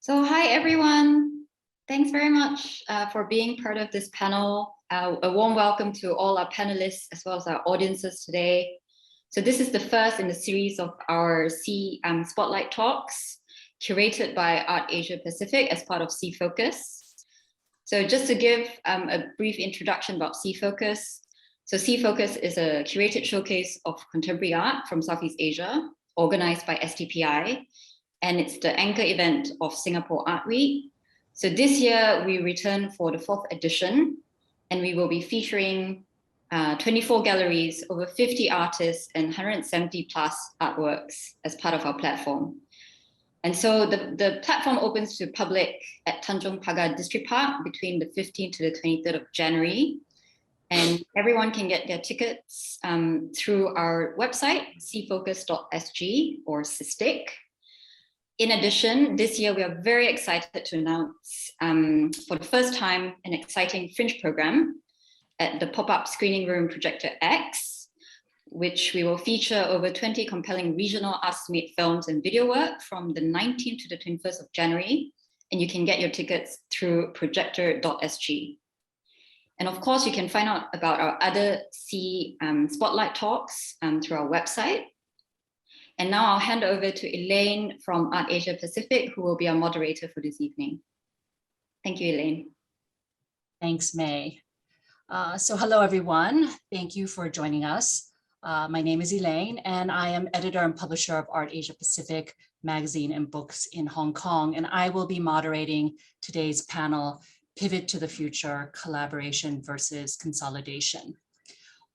So hi, everyone. Thanks very much for being part of this panel. A warm welcome to all our panelists as well as our audiences today. So this is the first in the series of our S.E.A Spotlight Talks, curated by ArtAsiaPacific as part of S.E.A Focus. So just to give a brief introduction about S.E.A Focus. So S.E.A Focus is a curated showcase of contemporary art from Southeast Asia, organized by S.E.A, and it's the anchor event of Singapore Art Week. So this year we return for the 4th edition, and we will be featuring 24 galleries, over 50 artists, and 170 plus artworks as part of our platform. And so the platform opens to public at Tanjong Pagar District Park between the 15th to the 23rd of January. And everyone can get their tickets through our website, cfocus.sg or SISTIC. In addition, this year we are very excited to announce for the first time an exciting Fringe program at the pop-up screening room Projector X, which we will feature over 20 compelling regional arts-made films and video work from the 19th to the 21st of January. And you can get your tickets through projector.sg. And of course, you can find out about our other S.E.A Spotlight talks through our website. And now I'll hand over to Elaine from ArtAsiaPacific, who will be our moderator for this evening. Thank you, Elaine. Thanks, May. So hello, everyone. Thank you for joining us. My name is Elaine, and I am editor and publisher of ArtAsiaPacific magazine and books in Hong Kong. And I will be moderating today's panel, Pivot to the Future, Collaboration versus Consolidation.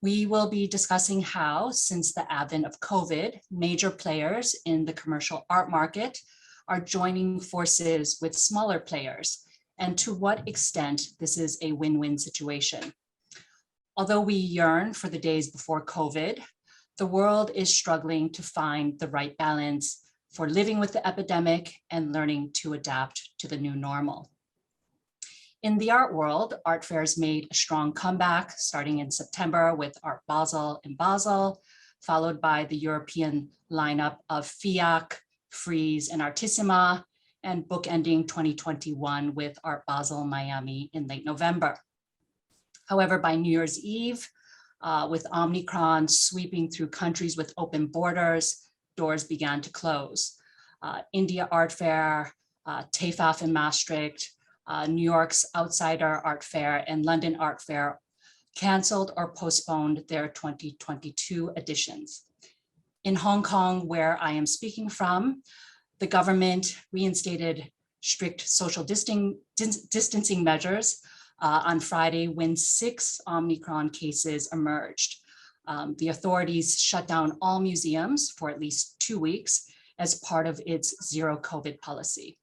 We will be discussing how, since the advent of COVID, major players in the commercial art market are joining forces with smaller players, and to what extent this is a win-win situation. Although we yearn for the days before COVID, the world is struggling to find the right balance for living with the epidemic and learning to adapt to the new normal. In the art world, art fairs made a strong comeback starting in September with Art Basel in Basel, followed by the European lineup of FIAC, Frieze, and Artissima, and bookending 2021 with Art Basel Miami in late November. However, by New Year's Eve, with Omicron sweeping through countries with open borders, doors began to close. India Art Fair, TAFAF in Maastricht, New York's Outsider Art Fair and London Art Fair canceled or postponed their 2022 editions. In Hong Kong, where I am speaking from, the government reinstated strict social distancing measures on Friday when 6 Omicron cases emerged. The authorities shut down all museums for at least 2 weeks as part of its zero COVID policy.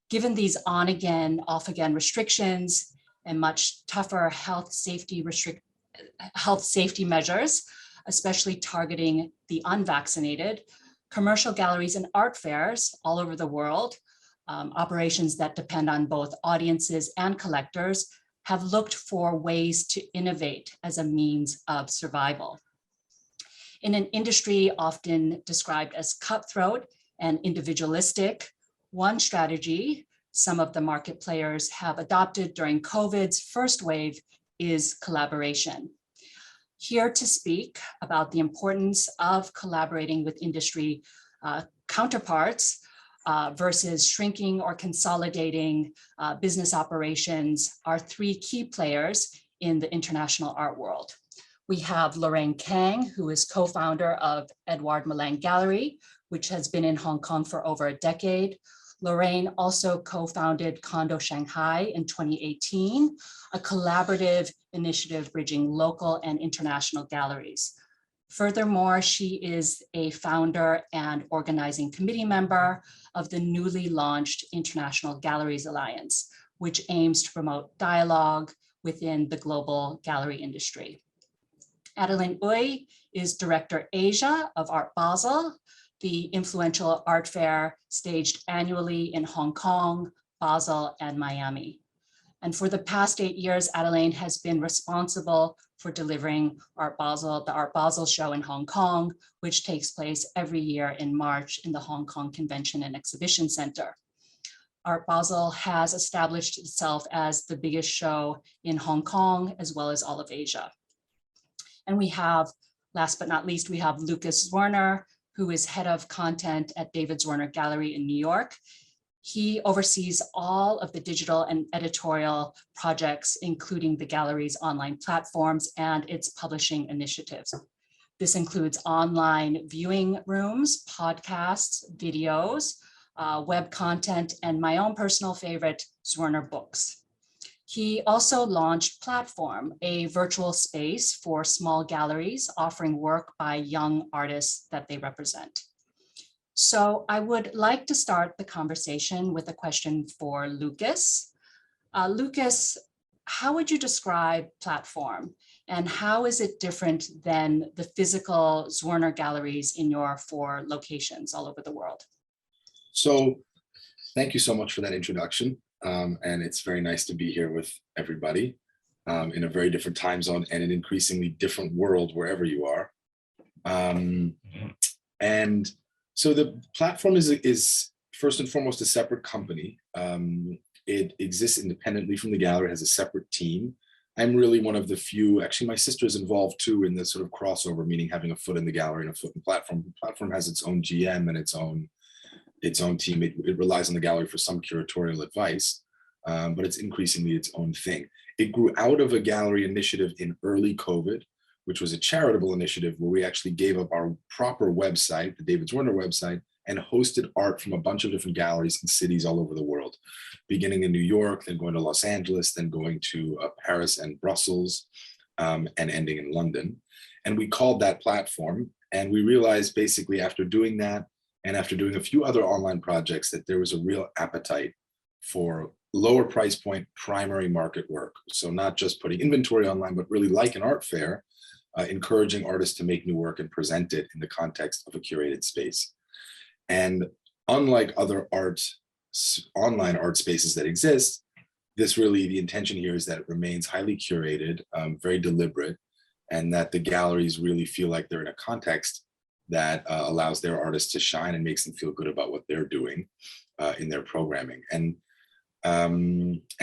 Given these on-again, off-again restrictions and much tougher health safety measures, especially targeting the unvaccinated, commercial galleries and art fairs all over the world, operations that depend on both audiences and collectors, have looked for ways to innovate as a means of survival. In an industry often described as cutthroat and individualistic, one strategy some of the market players have adopted during COVID's first wave is collaboration. Here to speak about the importance of collaborating with industry counterparts versus shrinking or consolidating business operations are 3 key players in the international art world. We have Lorraine Kiang, who is co-founder of Edouard Malingue Gallery, which has been in Hong Kong for over a decade. Lorraine also co-founded Condo Shanghai in 2018, a collaborative initiative bridging local and international galleries. Furthermore, she is a founder and organizing committee member of the newly launched International Galleries Alliance, which aims to promote dialogue within the global gallery industry. Adeline is Director Asia of Art Basel, the influential art fair staged annually in Hong Kong, Basel, and Miami. And for the past 8 years, Adeline has been responsible for delivering Art Basel, the Art Basel show in Hong Kong, which takes place every year in March in the Hong Kong Convention and Exhibition Center. Art Basel has established itself as the biggest show in Hong Kong, as well as all of Asia. And we have, last but not least, we have Lucas Zwirner, who is head of content at David Zwirner Gallery in New York. He oversees all of the digital and editorial projects, including the gallery's online platforms and its publishing initiatives. This includes online viewing rooms, podcasts, videos, web content, and my own personal favorite, Zwirner Books. He also launched Platform, a virtual space for small galleries offering work by young artists that they represent. So I would like to start the conversation with a question for Lucas. Lucas, how would you describe Platform, and how is it different than the physical Zwirner galleries in your 4 locations all over the world? So thank you so much for that introduction. And it's very nice to be here with everybody in a very different time zone and an increasingly different world wherever you are. And so the platform is first and foremost a separate company. It exists independently from the gallery, has a separate team. I'm really one of the few, actually my sister's involved too in this sort of crossover, meaning having a foot in the gallery and a foot in the platform. The platform has its own GM and its own team. It relies on the gallery for some curatorial advice, but it's increasingly its own thing. It grew out of a gallery initiative in early COVID, which was a charitable initiative where we actually gave up our proper website, the David Zwirner website, and hosted art from a bunch of different galleries in cities all over the world, beginning in New York, then going to Los Angeles, then going to Paris and Brussels, and ending in London. And we called that Platform. And we realized basically after doing that, and after doing a few other online projects, that there was a real appetite for lower price point primary market work. So not just putting inventory online, but really like an art fair, encouraging artists to make new work and present it in the context of a curated space. And unlike other online art spaces that exist, this really, the intention here is that it remains highly curated, very deliberate, and that the galleries really feel like they're in a context that allows their artists to shine and makes them feel good about what they're doing in their programming. And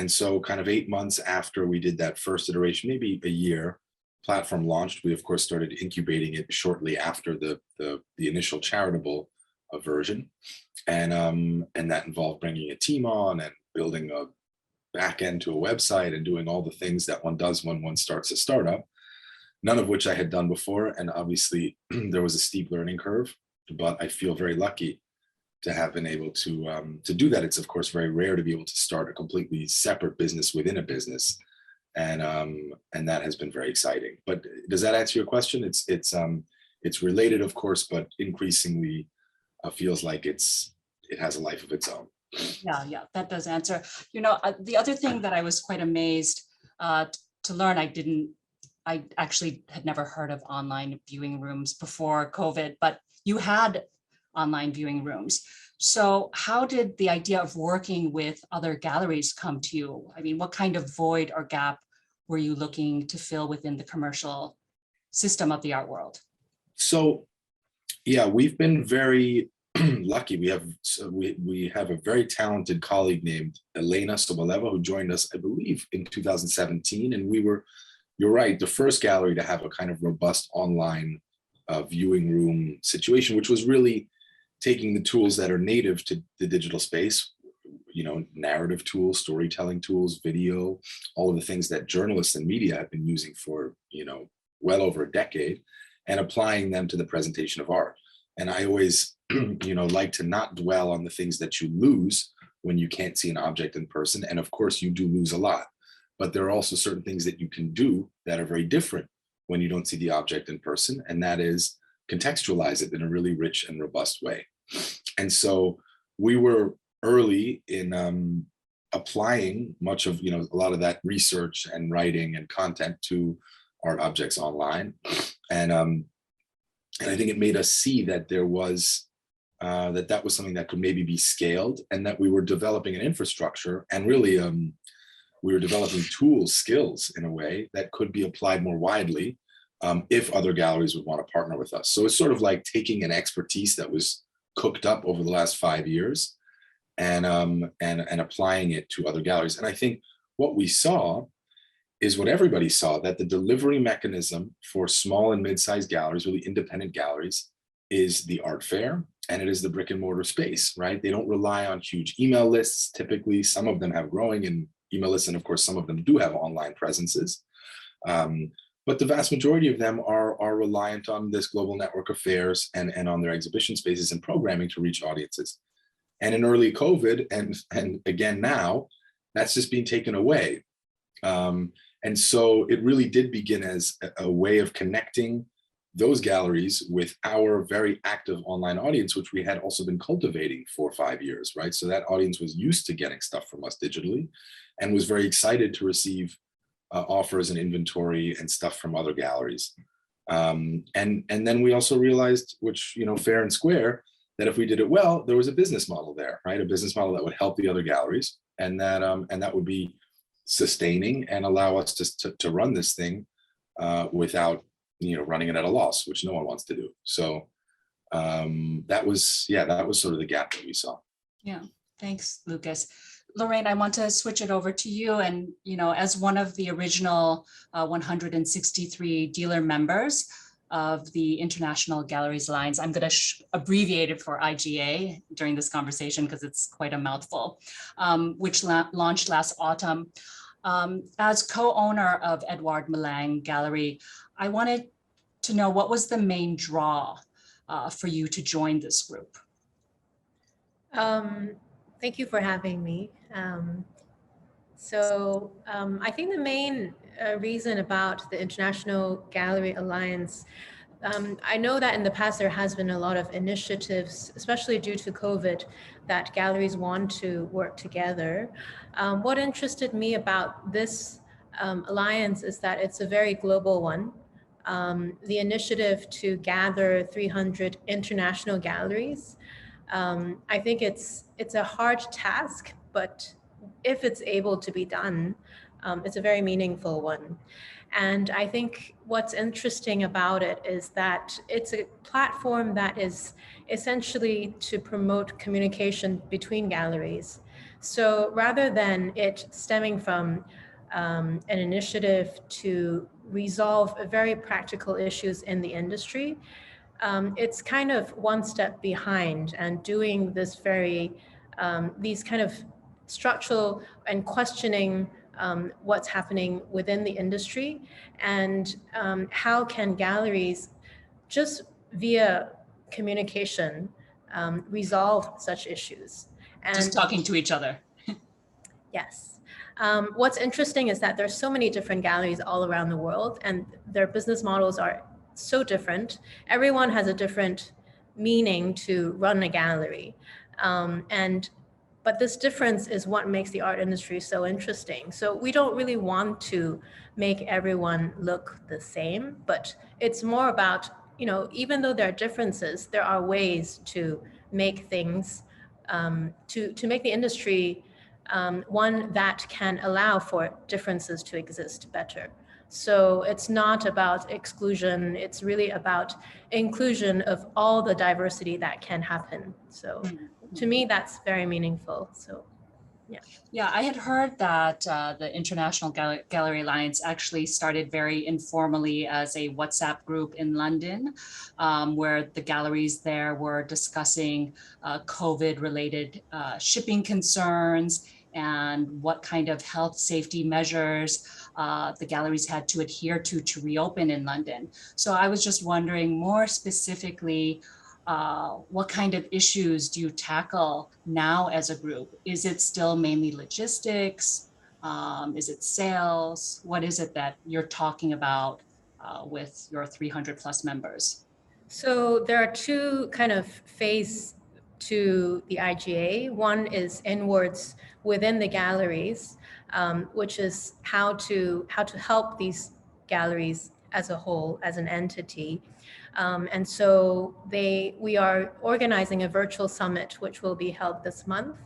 so kind of 8 months after we did that first iteration, maybe a year, Platform launched. We of course started incubating it shortly after the initial charitable version. And that involved bringing a team on and building a back end to a website and doing all the things that one does when one starts a startup. None of which I had done before. And obviously there was a steep learning curve, but I feel very lucky to have been able to do that. It's of course very rare to be able to start a completely separate business within a business. And that has been very exciting. But does that answer your question? It's related, of course, but increasingly feels like it has a life of its own. Yeah, that does answer. You know, the other thing that I was quite amazed to learn, I actually had never heard of online viewing rooms before COVID, but you had online viewing rooms. So how did the idea of working with other galleries come to you? I mean, what kind of void or gap were you looking to fill within the commercial system of the art world? So, yeah, we've been very lucky. We have a very talented colleague named Elaine who joined us, I believe, in 2017, and we were, you're right, the first gallery to have a kind of robust online viewing room situation, which was really taking the tools that are native to the digital space, you know, narrative tools, storytelling tools, video, all of the things that journalists and media have been using for, you know, well over a decade, and applying them to the presentation of art. And I always, you know, like to not dwell on the things that you lose when you can't see an object in person. And of course you do lose a lot, but there are also certain things that you can do that are very different when you don't see the object in person. And that is contextualize it in a really rich and robust way. And so we were early in applying much of, you know, a lot of that research and writing and content to art objects online. And I think it made us see that there was, that was something that could maybe be scaled, and that we were developing an infrastructure, and really we were developing tools, skills in a way that could be applied more widely if other galleries would want to partner with us. So it's sort of like taking an expertise that was cooked up over the last 5 years and applying it to other galleries. And I think what we saw is what everybody saw, that the delivery mechanism for small and mid-sized galleries, really independent galleries, is the art fair, and it is the brick and mortar space, right? They don't rely on huge email lists. Typically, some of them have growing in email lists, and of course, some of them do have online presences. But the vast majority of them are reliant on this global network of fairs and on their exhibition spaces and programming to reach audiences. And in early COVID, and again now, that's just being taken away. And so it really did begin as a way of connecting those galleries with our very active online audience, which we had also been cultivating for 5 years, right? So that audience was used to getting stuff from us digitally and was very excited to receive offers and inventory and stuff from other galleries. And then we also realized, which, you know, fair and square, that if we did it well, there was a business model there, right? A business model that would help the other galleries, and that would be sustaining and allow us to run this thing without, you know, running it at a loss, which no one wants to do. So that was sort of the gap that we saw. Yeah, thanks, Lucas. Lorraine, I want to switch it over to you. And, you know, as one of the original 163 dealer members of the International Galleries Alliance, I'm going to abbreviate it for IGA during this conversation because it's quite a mouthful, which launched last autumn. As co-owner of Edouard Malingue Gallery, I wanted to know, what was the main draw for you to join this group? Thank you for having me. I think the main reason about the International Gallery Alliance, I know that in the past there has been a lot of initiatives, especially due to COVID, that galleries want to work together. What interested me about this alliance is that it's a very global one. The initiative to gather 300 international galleries, I think it's a hard task, but if it's able to be done, it's a very meaningful one. And I think what's interesting about it is that it's a platform that is essentially to promote communication between galleries. So rather than it stemming from an initiative to resolve very practical issues in the industry, it's kind of one step behind and doing this very, these kind of structural and questioning what's happening within the industry, and how can galleries just via communication resolve such issues. And just talking to each other. Yes. What's interesting is that there's so many different galleries all around the world, and their business models are so different. Everyone has a different meaning to run a gallery. But this difference is what makes the art industry so interesting. So we don't really want to make everyone look the same, but it's more about, you know, even though there are differences, there are ways to make things, to make the industry one that can allow for differences to exist better. So it's not about exclusion, it's really about inclusion of all the diversity that can happen. So to me, that's very meaningful. So yeah. Yeah, I had heard that the International Gallery Alliance actually started very informally as a WhatsApp group in London, where the galleries there were discussing COVID-related shipping concerns and what kind of health safety measures the galleries had to adhere to reopen in London. So I was just wondering more specifically, what kind of issues do you tackle now as a group? Is it still mainly logistics? Is it sales? What is it that you're talking about with your 300 plus members? So there are two kind of phases to the IGA. One is inwards within the galleries, which is how to help these galleries as a whole, as an entity. And so we are organizing a virtual summit, which will be held this month.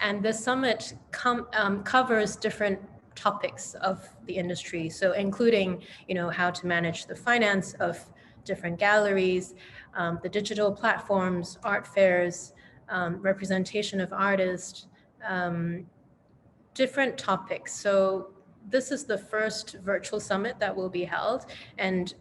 And this summit covers different topics of the industry. So including, you know, how to manage the finance of different galleries, the digital platforms, art fairs, representation of artists, different topics. So this is the first virtual summit that will be held, and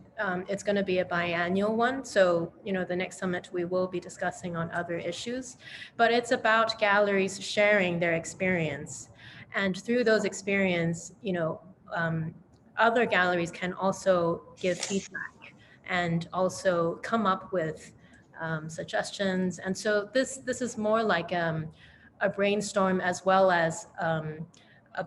it's going to be a biannual one. So, the next summit we will be discussing on other issues, but it's about galleries sharing their experience. And through those experience, other galleries can also give feedback and also come up with suggestions. And so this is more like a brainstorm as well as a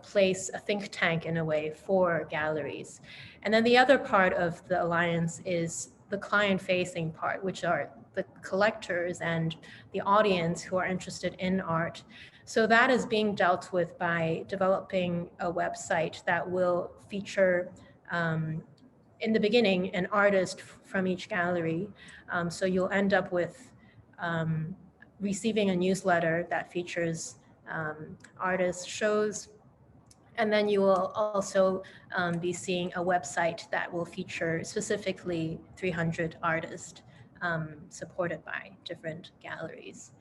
think tank in a way for galleries. And then the other part of the alliance is the client-facing part, which are the collectors and the audience who are interested in art. So that is being dealt with by developing a website that will feature, in the beginning, an artist from each gallery. So you'll end up with receiving a newsletter that features artist shows. And then you will also be seeing a website that will feature specifically 300 artists supported by different galleries.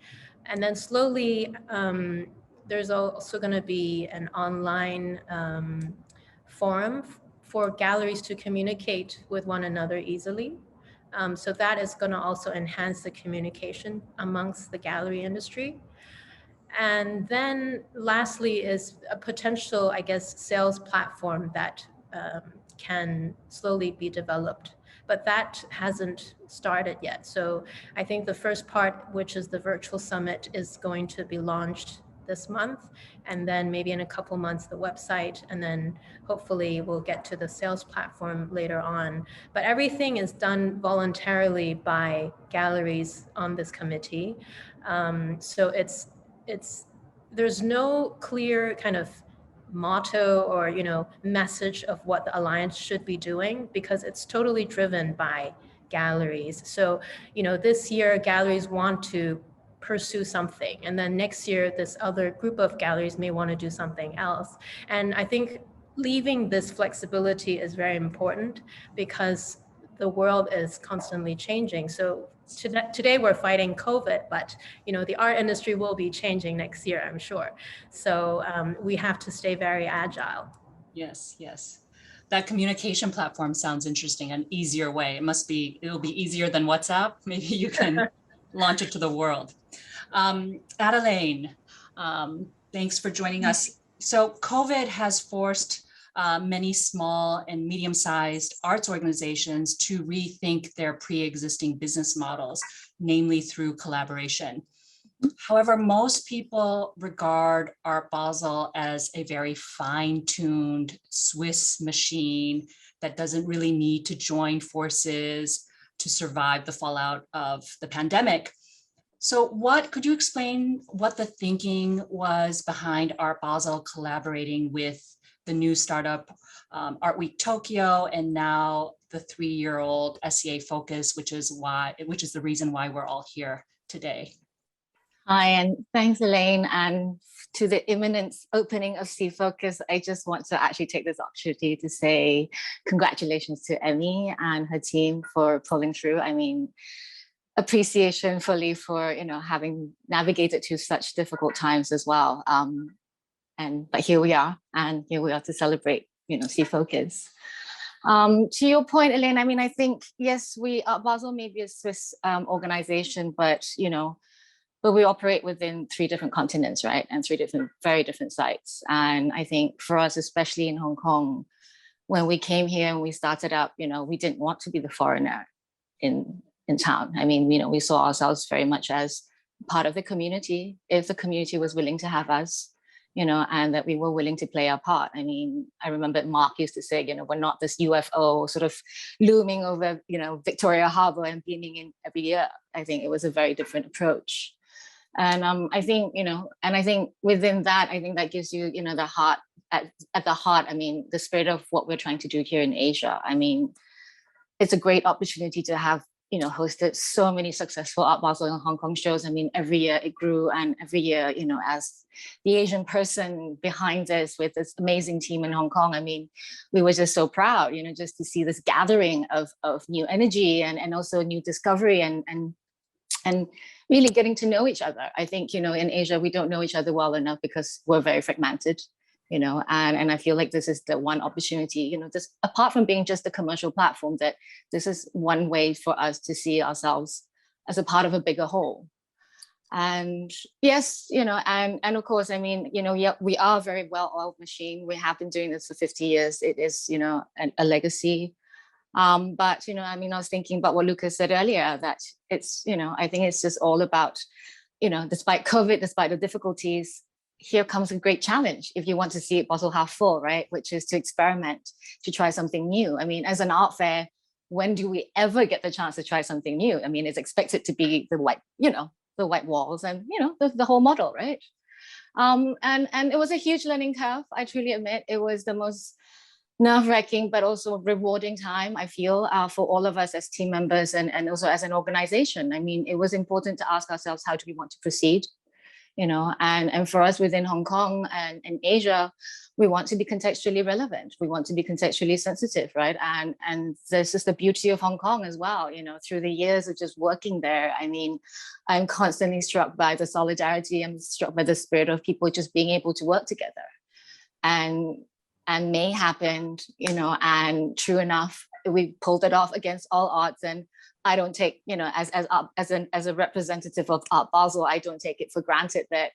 And then slowly, there's also going to be an online forum for galleries to communicate with one another easily. So that is going to also enhance the communication amongst the gallery industry. And then lastly is a potential, I guess, sales platform that can slowly be developed, but that hasn't started yet. So I think the first part, which is the virtual summit, is going to be launched this month, and then maybe in a couple months the website, and then hopefully we'll get to the sales platform later on. But everything is done voluntarily by galleries on this committee. So there's no clear kind of motto or message of what the alliance should be doing, because it's totally driven by galleries. So this year galleries want to pursue something, and then next year this other group of galleries may want to do something else. And I think leaving this flexibility is very important, because the world is constantly changing. So today we're fighting COVID, but the art industry will be changing next year, I'm sure. So we have to stay very agile. Yes, yes. That communication platform sounds interesting, an easier way. It'll be easier than WhatsApp. Maybe you can launch it to the world. Adeline, thanks for joining us. So COVID has forced many small and medium-sized arts organizations to rethink their pre-existing business models, namely through collaboration. However, most people regard Art Basel as a very fine-tuned Swiss machine that doesn't really need to join forces to survive the fallout of the pandemic. So could you explain what the thinking was behind Art Basel collaborating with the new startup Art Week Tokyo, and now the 3-year-old S.E.A Focus, which is the reason why we're all here today? Hi, and thanks, Elaine. And to the imminent opening of S.E.A Focus, I just want to actually take this opportunity to say congratulations to Emmy and her team for pulling through. I mean, appreciation fully for having navigated through such difficult times as well. But here we are, to celebrate S.E.A Focus. To your point, Elaine, I mean, I think yes, Art Basel may be a Swiss organization, but we operate within 3 different continents, right? And 3 very different sites. And I think for us, especially in Hong Kong, when we came here and we started up, we didn't want to be the foreigner in town. I mean, we saw ourselves very much as part of the community, if the community was willing to have us, and that we were willing to play our part. I mean, I remember Mark used to say, we're not this UFO sort of looming over, Victoria Harbour and beaming in every year. I think it was a very different approach. And I think, I think within that, I think that gives you, the heart, at the heart, I mean, the spirit of what we're trying to do here in Asia. I mean, it's a great opportunity to have, hosted so many successful Art Basel and Hong Kong shows. I mean, every year it grew, and every year, as the Asian person behind this with this amazing team in Hong Kong, I mean, we were just so proud, just to see this gathering of new energy and also new discovery and really getting to know each other. I think, you know, in Asia, we don't know each other well enough because we're very fragmented, you know, and I feel like this is the one opportunity, you know, this, apart from being just a commercial platform, that this is one way for us to see ourselves as a part of a bigger whole. And yes, you know, and of course, I mean, you know, yeah, we are a very well-oiled machine. We have been doing this for 50 years. It is, you know, a legacy. But, you know, I mean, I was thinking about what Lucas said earlier, that it's, you know, I think it's just all about, you know, despite COVID, despite the difficulties, here comes a great challenge if you want to see it bottle half full, right? Which is to experiment, to try something new. I mean, as an art fair, when do we ever get the chance to try something new? I mean, it's expected to be the white, you know, the white walls and, you know, the whole model, right? And it was a huge learning curve. I truly admit it was the most nerve-wracking, but also rewarding time, I feel, for all of us as team members and also as an organization. I mean, it was important to ask ourselves, how do we want to proceed? You know, and for us within Hong Kong and Asia, we want to be contextually relevant. We want to be contextually sensitive, right? And this is the beauty of Hong Kong as well. You know, through the years of just working there, I mean, I'm constantly struck by the solidarity. I'm struck by the spirit of people just being able to work together. And May happened, you know, and true enough, we pulled it off against all odds. And I don't take, you know, as a representative of Art Basel, I don't take it for granted that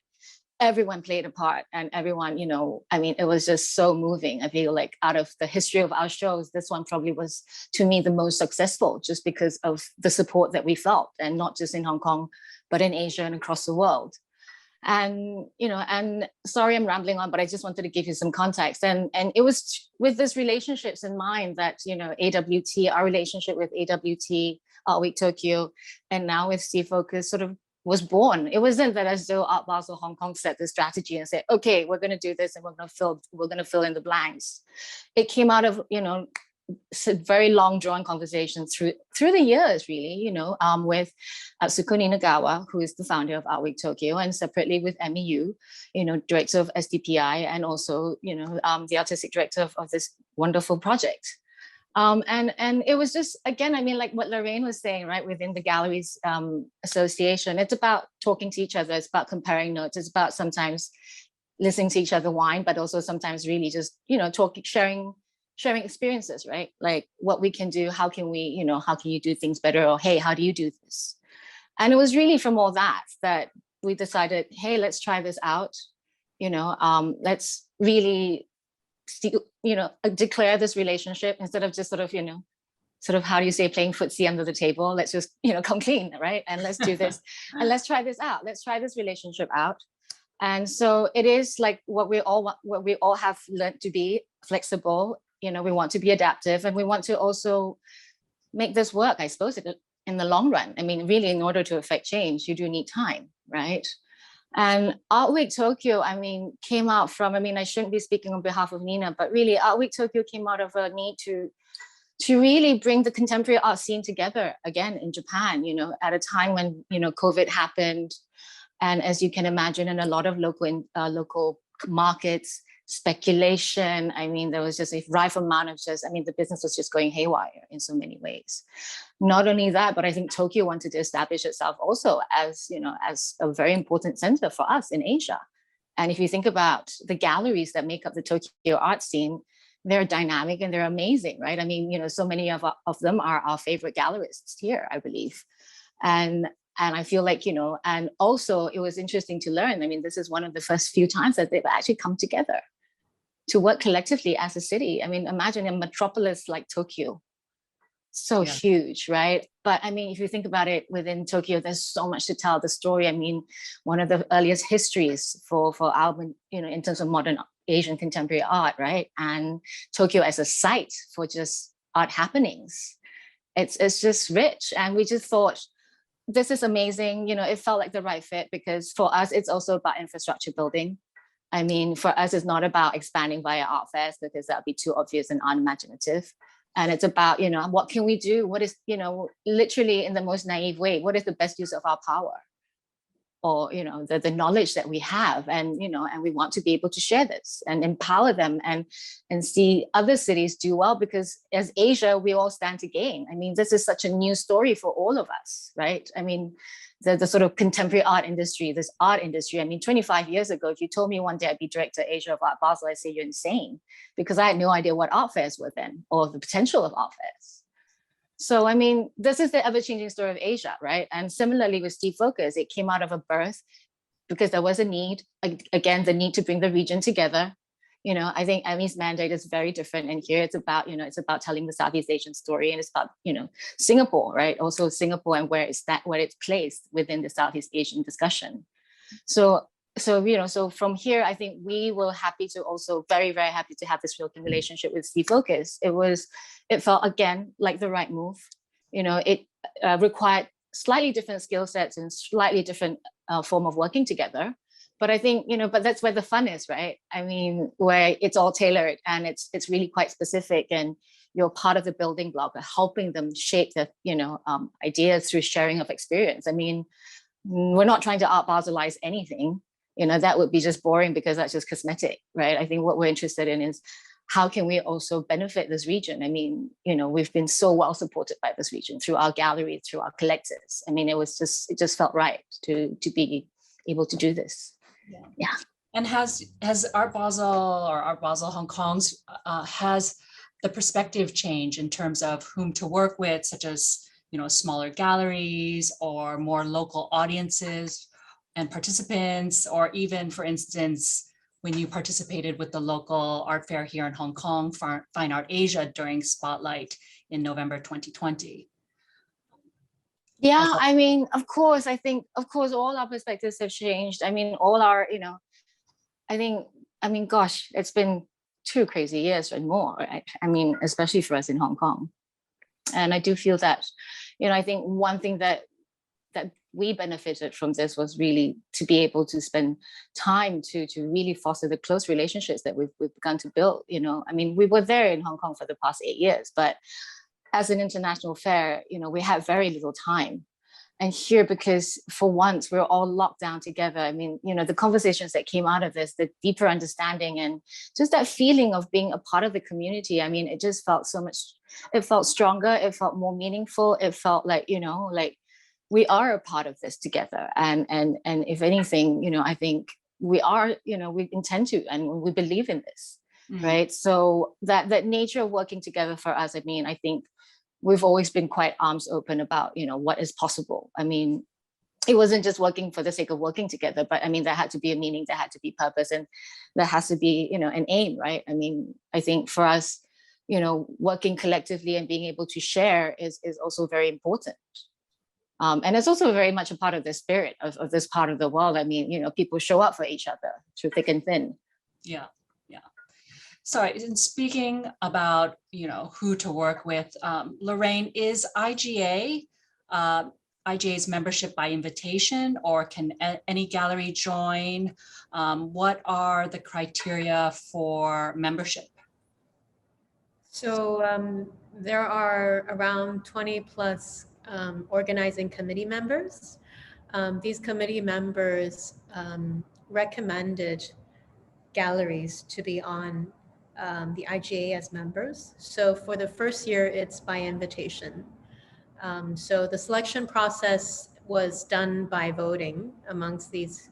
everyone played a part and everyone, you know, I mean, it was just so moving. I feel like out of the history of our shows, this one probably was, to me, the most successful, just because of the support that we felt, and not just in Hong Kong, but in Asia and across the world. And, you know, and sorry, I'm rambling on, but I just wanted to give you some context. And it was with these relationships in mind that, you know, AWT, our relationship with AWT, Art Week Tokyo, and now with C-Focus sort of was born. It wasn't that as though Art Basel Hong Kong set the strategy and said, okay, we're going to do this and we're going to fill in the blanks. It came out of, you know, very long drawn conversations through the years, really, you know, with Sukuni Nagawa, who is the founder of Art Week Tokyo, and separately with MEU, you know, director of SDPI, and also, you know, the artistic director of this wonderful project. And it was just, again, I mean, like what Lorraine was saying, right, within the Galleries Association, it's about talking to each other, it's about comparing notes, it's about sometimes listening to each other whine, but also sometimes really just, you know, sharing experiences, right? Like what we can do, how can we, you know, how can you do things better? Or, hey, how do you do this? And it was really from all that we decided, hey, let's try this out. You know, let's really, you know, declare this relationship instead of just sort of, you know, sort of, how do you say, playing footsie under the table. Let's just, you know, come clean, right? And let's do this and let's try this out. Let's try this relationship out. And so it is like what we all have learned to be flexible. You know, we want to be adaptive and we want to also make this work, I suppose, in the long run. I mean, really, in order to affect change, you do need time, right? And Art Week Tokyo, I mean, came out from, I mean, I shouldn't be speaking on behalf of Nina, but really Art Week Tokyo came out of a need to really bring the contemporary art scene together again in Japan, you know, at a time when, you know, COVID happened. And as you can imagine, in a lot of local markets, speculation. I mean, there was just a rife amount of just, I mean, the business was just going haywire in so many ways. Not only that, but I think Tokyo wanted to establish itself also as, you know, as a very important center for us in Asia. And if you think about the galleries that make up the Tokyo art scene, they're dynamic and they're amazing, right? I mean, you know, so many of them are our favorite gallerists here, I believe. And I feel like, you know, and also it was interesting to learn. I mean, this is one of the first few times that they've actually come together to work collectively as a city. I mean, imagine a metropolis like Tokyo, so huge, right? But I mean, if you think about it, within Tokyo, there's so much to tell the story. I mean, one of the earliest histories for our, you know, in terms of modern Asian contemporary art, right? And Tokyo as a site for just art happenings. It's just rich. And we just thought, this is amazing. You know, it felt like the right fit because for us, it's also about infrastructure building. I mean, for us, it's not about expanding via art fairs because that would be too obvious and unimaginative. And it's about, you know, what can we do? What is, you know, literally in the most naive way, what is the best use of our power? Or, you know, the knowledge that we have, and, you know, and we want to be able to share this and empower them and see other cities do well, because as Asia, we all stand to gain. I mean, this is such a new story for all of us, right? I mean, the sort of contemporary art industry, this art industry. I mean, 25 years ago, if you told me one day I'd be director of Asia of Art Basel, I'd say you're insane, because I had no idea what art fairs were then, or the potential of art fairs. So, I mean, this is the ever-changing story of Asia, right? And similarly with S.E.A, it came out of a birth because there was a need, again, the need to bring the region together. You know, I think Emmy's mandate is very different. And here it's about, you know, it's about telling the Southeast Asian story, and it's about, you know, Singapore, right? Also Singapore and where it's placed within the Southeast Asian discussion. So, you know, so from here, I think we were happy to also very, very happy to have this working relationship with S.E.A. It felt, again, like the right move. You know, it required slightly different skill sets and slightly different form of working together. But I think, you know, but that's where the fun is, right? I mean, where it's all tailored and it's really quite specific, and you're part of the building block of helping them shape the, you know, ideas through sharing of experience. I mean, we're not trying to Art Baselize anything, you know, that would be just boring because that's just cosmetic, right? I think what we're interested in is how can we also benefit this region? I mean, you know, we've been so well supported by this region through our gallery, through our collectives. I mean, it just felt right to be able to do this. Yeah. And has Art Basel or Art Basel Hong Kong's has the perspective changed in terms of whom to work with, such as, you know, smaller galleries or more local audiences and participants, or even, for instance, when you participated with the local art fair here in Hong Kong, Fine Art Asia, during Spotlight in November 2020? Yeah, I mean, of course, I think, of course, all our perspectives have changed. I mean, all our, you know, I mean, gosh, it's been 2 crazy years and more, right? I mean, especially for us in Hong Kong. And I do feel that, you know, I think one thing that we benefited from this was really to be able to spend time to really foster the close relationships that we've begun to build. You know, I mean, we were there in Hong Kong for the past 8 years, but as an international fair, you know, we had very little time. And here, because for once we're all locked down together, I mean, you know, the conversations that came out of this, the deeper understanding and just that feeling of being a part of the community, I mean, it just felt so much, it felt stronger, it felt more meaningful, it felt like, you know, like we are a part of this together. And if anything, you know, I think we are, you know, we intend to, and we believe in this, right? So that nature of working together for us, I mean, I think we've always been quite arms open about, you know, what is possible. I mean, it wasn't just working for the sake of working together, but I mean, there had to be a meaning, there had to be purpose, and there has to be, you know, an aim, right? I mean, I think for us, you know, working collectively and being able to share is also very important. And it's also very much a part of the spirit of this part of the world. I mean, you know, people show up for each other through thick and thin. Yeah, yeah. Sorry, in speaking about, you know, who to work with, Lorraine, is IGA's membership by invitation, or can any gallery join? What are the criteria for membership? So there are around 20 plus organizing committee members. These committee members recommended galleries to be on the IGA as members. So for the first year, it's by invitation. So the selection process was done by voting amongst these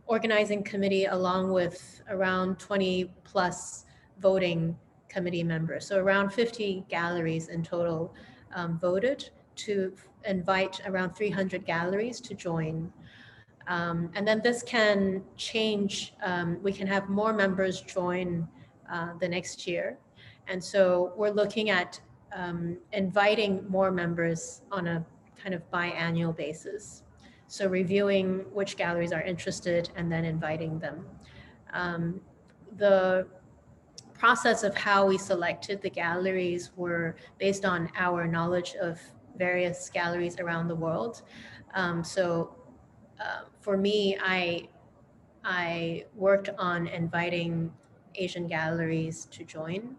organizing committee, along with around 20 plus voting committee members. So around 50 galleries in total voted to invite around 300 galleries to join. And then this can change. We can have more members join the next year. And so we're looking at inviting more members on a kind of biannual basis. So reviewing which galleries are interested and then inviting them. The process of how we selected the galleries were based on our knowledge of various galleries around the world. For me, I worked on inviting Asian galleries to join,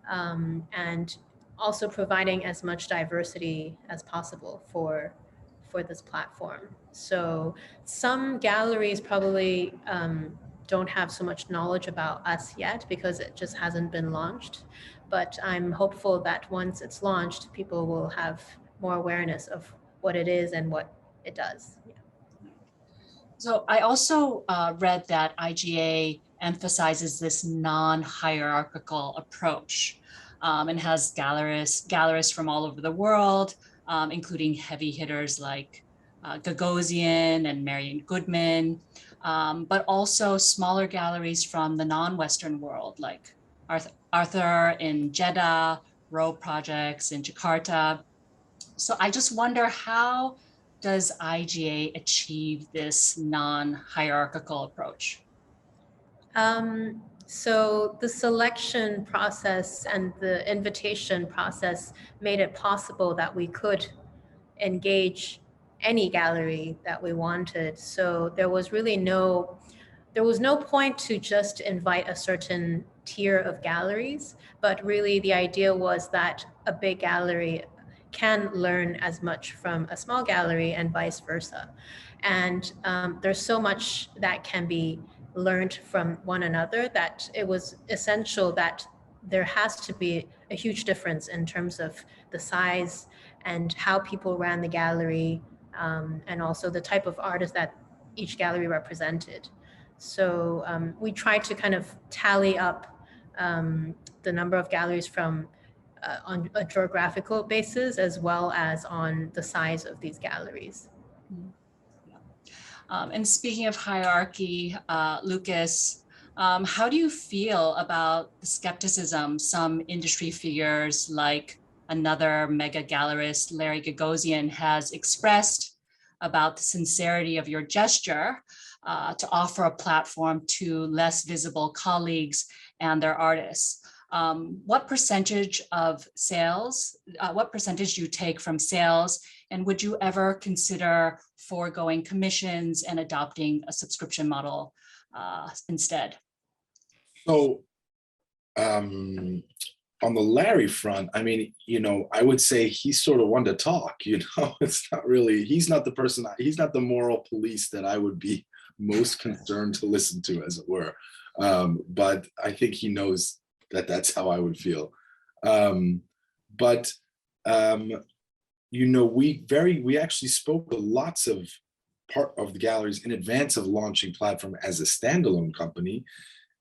and also providing as much diversity as possible for this platform. So some galleries probably don't have so much knowledge about us yet because it just hasn't been launched. But I'm hopeful that once it's launched, people will have more awareness of what it is and what it does. Yeah. So I also read that IGA emphasizes this non-hierarchical approach and has gallerists from all over the world, including heavy hitters like Gagosian and Marion Goodman, but also smaller galleries from the non-Western world like Arthur in Jeddah, Row Projects in Jakarta. So I just wonder, how does IGA achieve this non-hierarchical approach? So the selection process and the invitation process made it possible that we could engage any gallery that we wanted. So there was no point to just invite a certain tier of galleries, but really the idea was that a big gallery can learn as much from a small gallery and vice versa. And there's so much that can be learned from one another that it was essential that there has to be a huge difference in terms of the size and how people ran the gallery, and also the type of artists that each gallery represented. So we tried to kind of tally up the number of galleries from on a geographical basis, as well as on the size of these galleries. And speaking of hierarchy, Lucas, how do you feel about the skepticism some industry figures like another mega gallerist, Larry Gagosian, has expressed about the sincerity of your gesture to offer a platform to less visible colleagues and their artists? What percentage of sales, what percentage do you take from sales? And would you ever consider foregoing commissions and adopting a subscription model instead? So on the Larry front, I mean, you know, I would say he's sort of one to talk, you know, it's not really, he's not the person, he's not the moral police that I would be most concerned to listen to, as it were. But I think he knows that that's how I would feel. You know, we actually spoke to lots of part of the galleries in advance of launching Platform as a standalone company.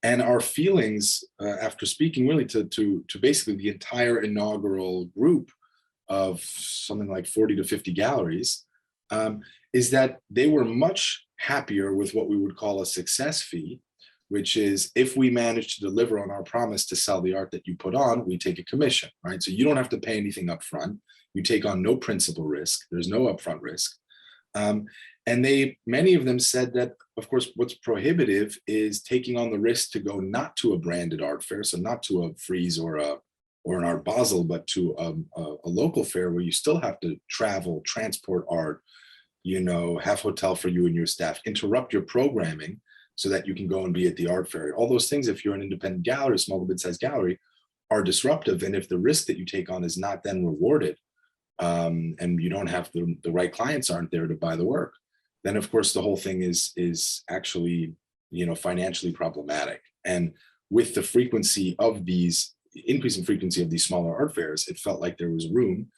And our feelings after speaking really to basically the entire inaugural group of something like 40 to 50 galleries is that they were much happier with what we would call a success fee, which is if we manage to deliver on our promise to sell the art that you put on, we take a commission, right? So you don't have to pay anything up front. You take on no principal risk. There's no upfront risk. And many of them said that, of course, what's prohibitive is taking on the risk to go not to a branded art fair, so not to a Frieze or an Art Basel, but to a local fair where you still have to travel, transport art, you know, have hotel for you and your staff, interrupt your programming so that you can go and be at the art fair. All those things, if you're an independent gallery, small to mid-sized gallery, are disruptive. And if the risk that you take on is not then rewarded, and you don't have the right clients aren't there to buy the work, then of course the whole thing is actually, you know, financially problematic. And with the frequency of these, increasing frequency of these smaller art fairs, it felt like there was room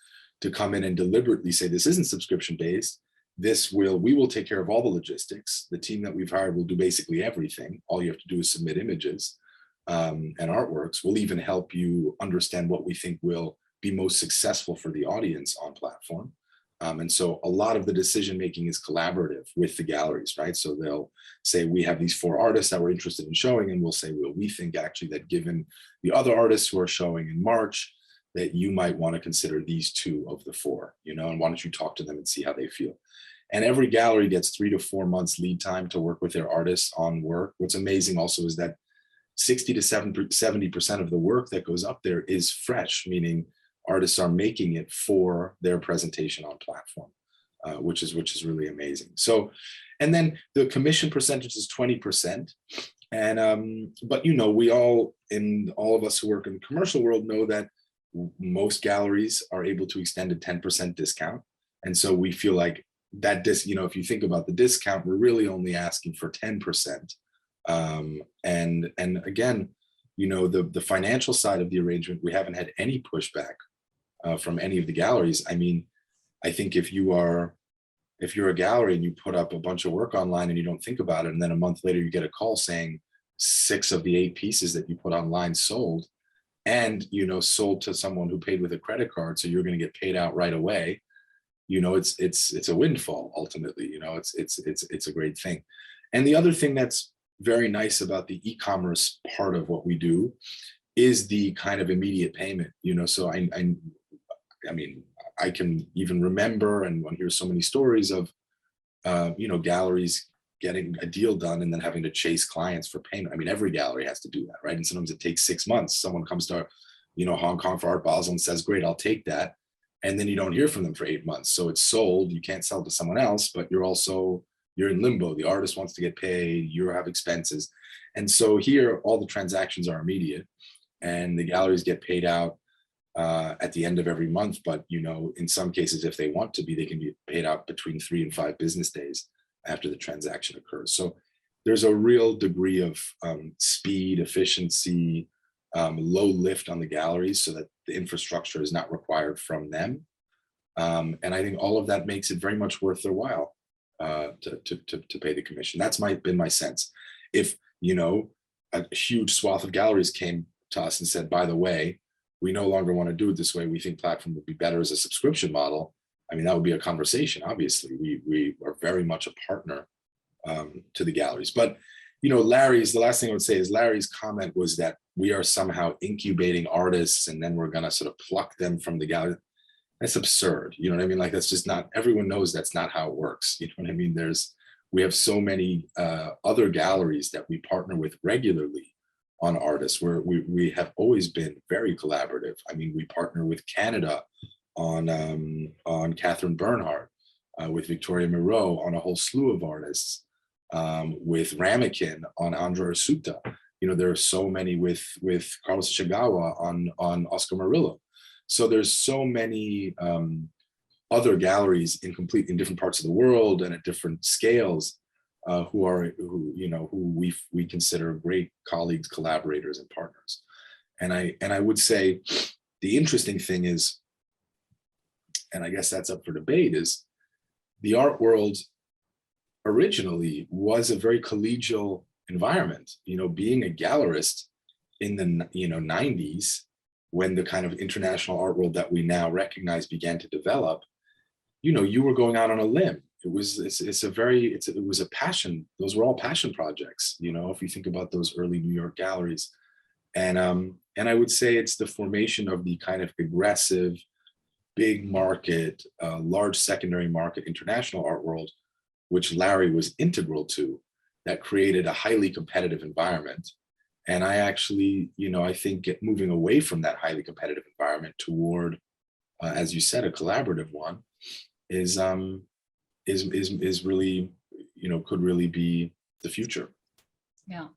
to come in and deliberately say, this isn't subscription based. We will take care of all the logistics. The team that we've hired will do basically everything. All you have to do is submit images and artworks. We'll even help you understand what we think will be most successful for the audience on Platform. And so a lot of the decision making is collaborative with the galleries, right? So they'll say, we have these 4 artists that we're interested in showing, and we'll say, well, we think actually that given the other artists who are showing in March, that you might want to consider these 2 of the 4, you know, and why don't you talk to them and see how they feel. And every gallery gets 3 to 4 months lead time to work with their artists on work. What's amazing also is that 60 to 70% of the work that goes up there is fresh, meaning artists are making it for their presentation on Platform, which is really amazing. So, and then the commission percentage is 20%. And, but, you know, all of us who work in the commercial world know that most galleries are able to extend a 10% discount. And so we feel like that, you know, if you think about the discount, we're really only asking for 10%. And again, you know, the financial side of the arrangement, we haven't had any pushback from any of the galleries. I mean, I think if you are If you're a gallery and you put up a bunch of work online and you don't think about it, and then a month later you get a call saying 6 of the 8 pieces that you put online sold, and sold to someone who paid with a credit card, so you're going to get paid out right away, it's a windfall ultimately. It's a great thing. And the other thing that's very nice about the e-commerce part of what we do is the kind of immediate payment. So I mean, I can even remember and hear so many stories of galleries getting a deal done and then having to chase clients for payment. I mean, every gallery has to do that, right? And sometimes it takes 6 months. Someone comes to Hong Kong for Art Basel and says, great, I'll take that. And then you don't hear from them for 8 months. So it's sold, you can't sell to someone else, but you're in limbo. The artist wants to get paid, you have expenses. And so here, all the transactions are immediate and the galleries get paid out at the end of every month. But, in some cases, if they want to be, they can be paid out between 3 and 5 business days after the transaction occurs. So there's a real degree of speed, efficiency, low lift on the galleries so that the infrastructure is not required from them. And I think all of that makes it very much worth their while to pay the commission. That's been my sense. If, a huge swath of galleries came to us and said, by the way, we no longer want to do it this way, we think platform would be better as a subscription model, I mean, that would be a conversation. Obviously, we are very much a partner to the galleries. But, the last thing I would say is Larry's comment was that we are somehow incubating artists and then we're going to sort of pluck them from the gallery. That's absurd. You know what I mean? Like, that's just not, everyone knows that's not how it works. You know what I mean? We have so many other galleries that we partner with regularly on artists where we have always been very collaborative. I mean, we partner with Canada on Catherine Bernhardt, with Victoria Moreau on a whole slew of artists, with Ramekin on Andra Asuta. There are so many with Carlos Chagawa on Oscar Murillo. So there's so many other galleries in different parts of the world and at different scales who we consider great colleagues, collaborators, and partners. And I would say the interesting thing is, and I guess that's up for debate, is the art world originally was a very collegial environment. Being a gallerist in the 90s, when the kind of international art world that we now recognize began to develop, you were going out on a limb. It was a passion. Those were all passion projects. If you think about those early New York galleries, and I would say it's the formation of the kind of aggressive, big market, large secondary market international art world, which Larry was integral to, that created a highly competitive environment. And I actually, I think moving away from that highly competitive environment toward, as you said, a collaborative one, is really, could really be the future. Yeah.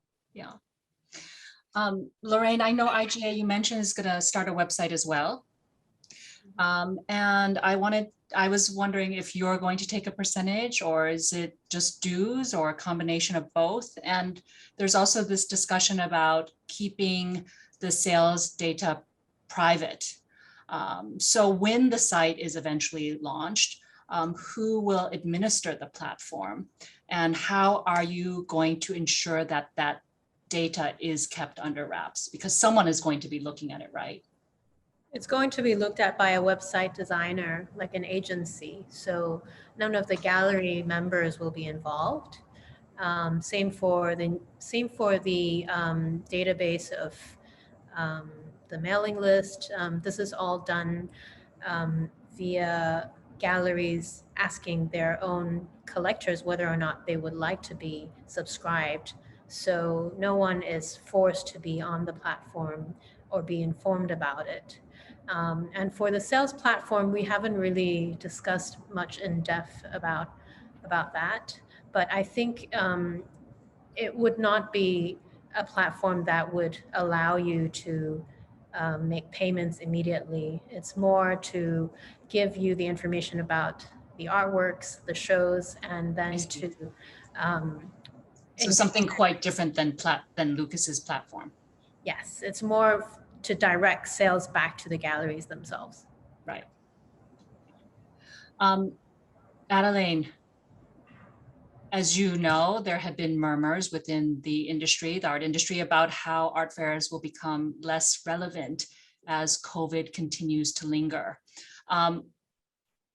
Lorraine, I know IGA, you mentioned, is going to start a website as well. And I was wondering if you're going to take a percentage, or is it just dues, or a combination of both? And there's also this discussion about keeping the sales data private. So when the site is eventually launched, who will administer the platform, and how are you going to ensure that that data is kept under wraps? Because someone is going to be looking at it, right? It's going to be looked at by a website designer, like an agency. So none of the gallery members will be involved. Same for the database of the mailing list. This is all done via galleries asking their own collectors whether or not they would like to be subscribed. So no one is forced to be on the platform or be informed about it. And for the sales platform, we haven't really discussed much in depth about that. But I think it would not be a platform that would allow you to make payments immediately. It's more to give you the information about the artworks, the shows, and then to so something quite different than Lucas's platform. Yes, it's more to direct sales back to the galleries themselves. Right. Adeline, as you know, there have been murmurs within the industry, the art industry, about how art fairs will become less relevant as COVID continues to linger.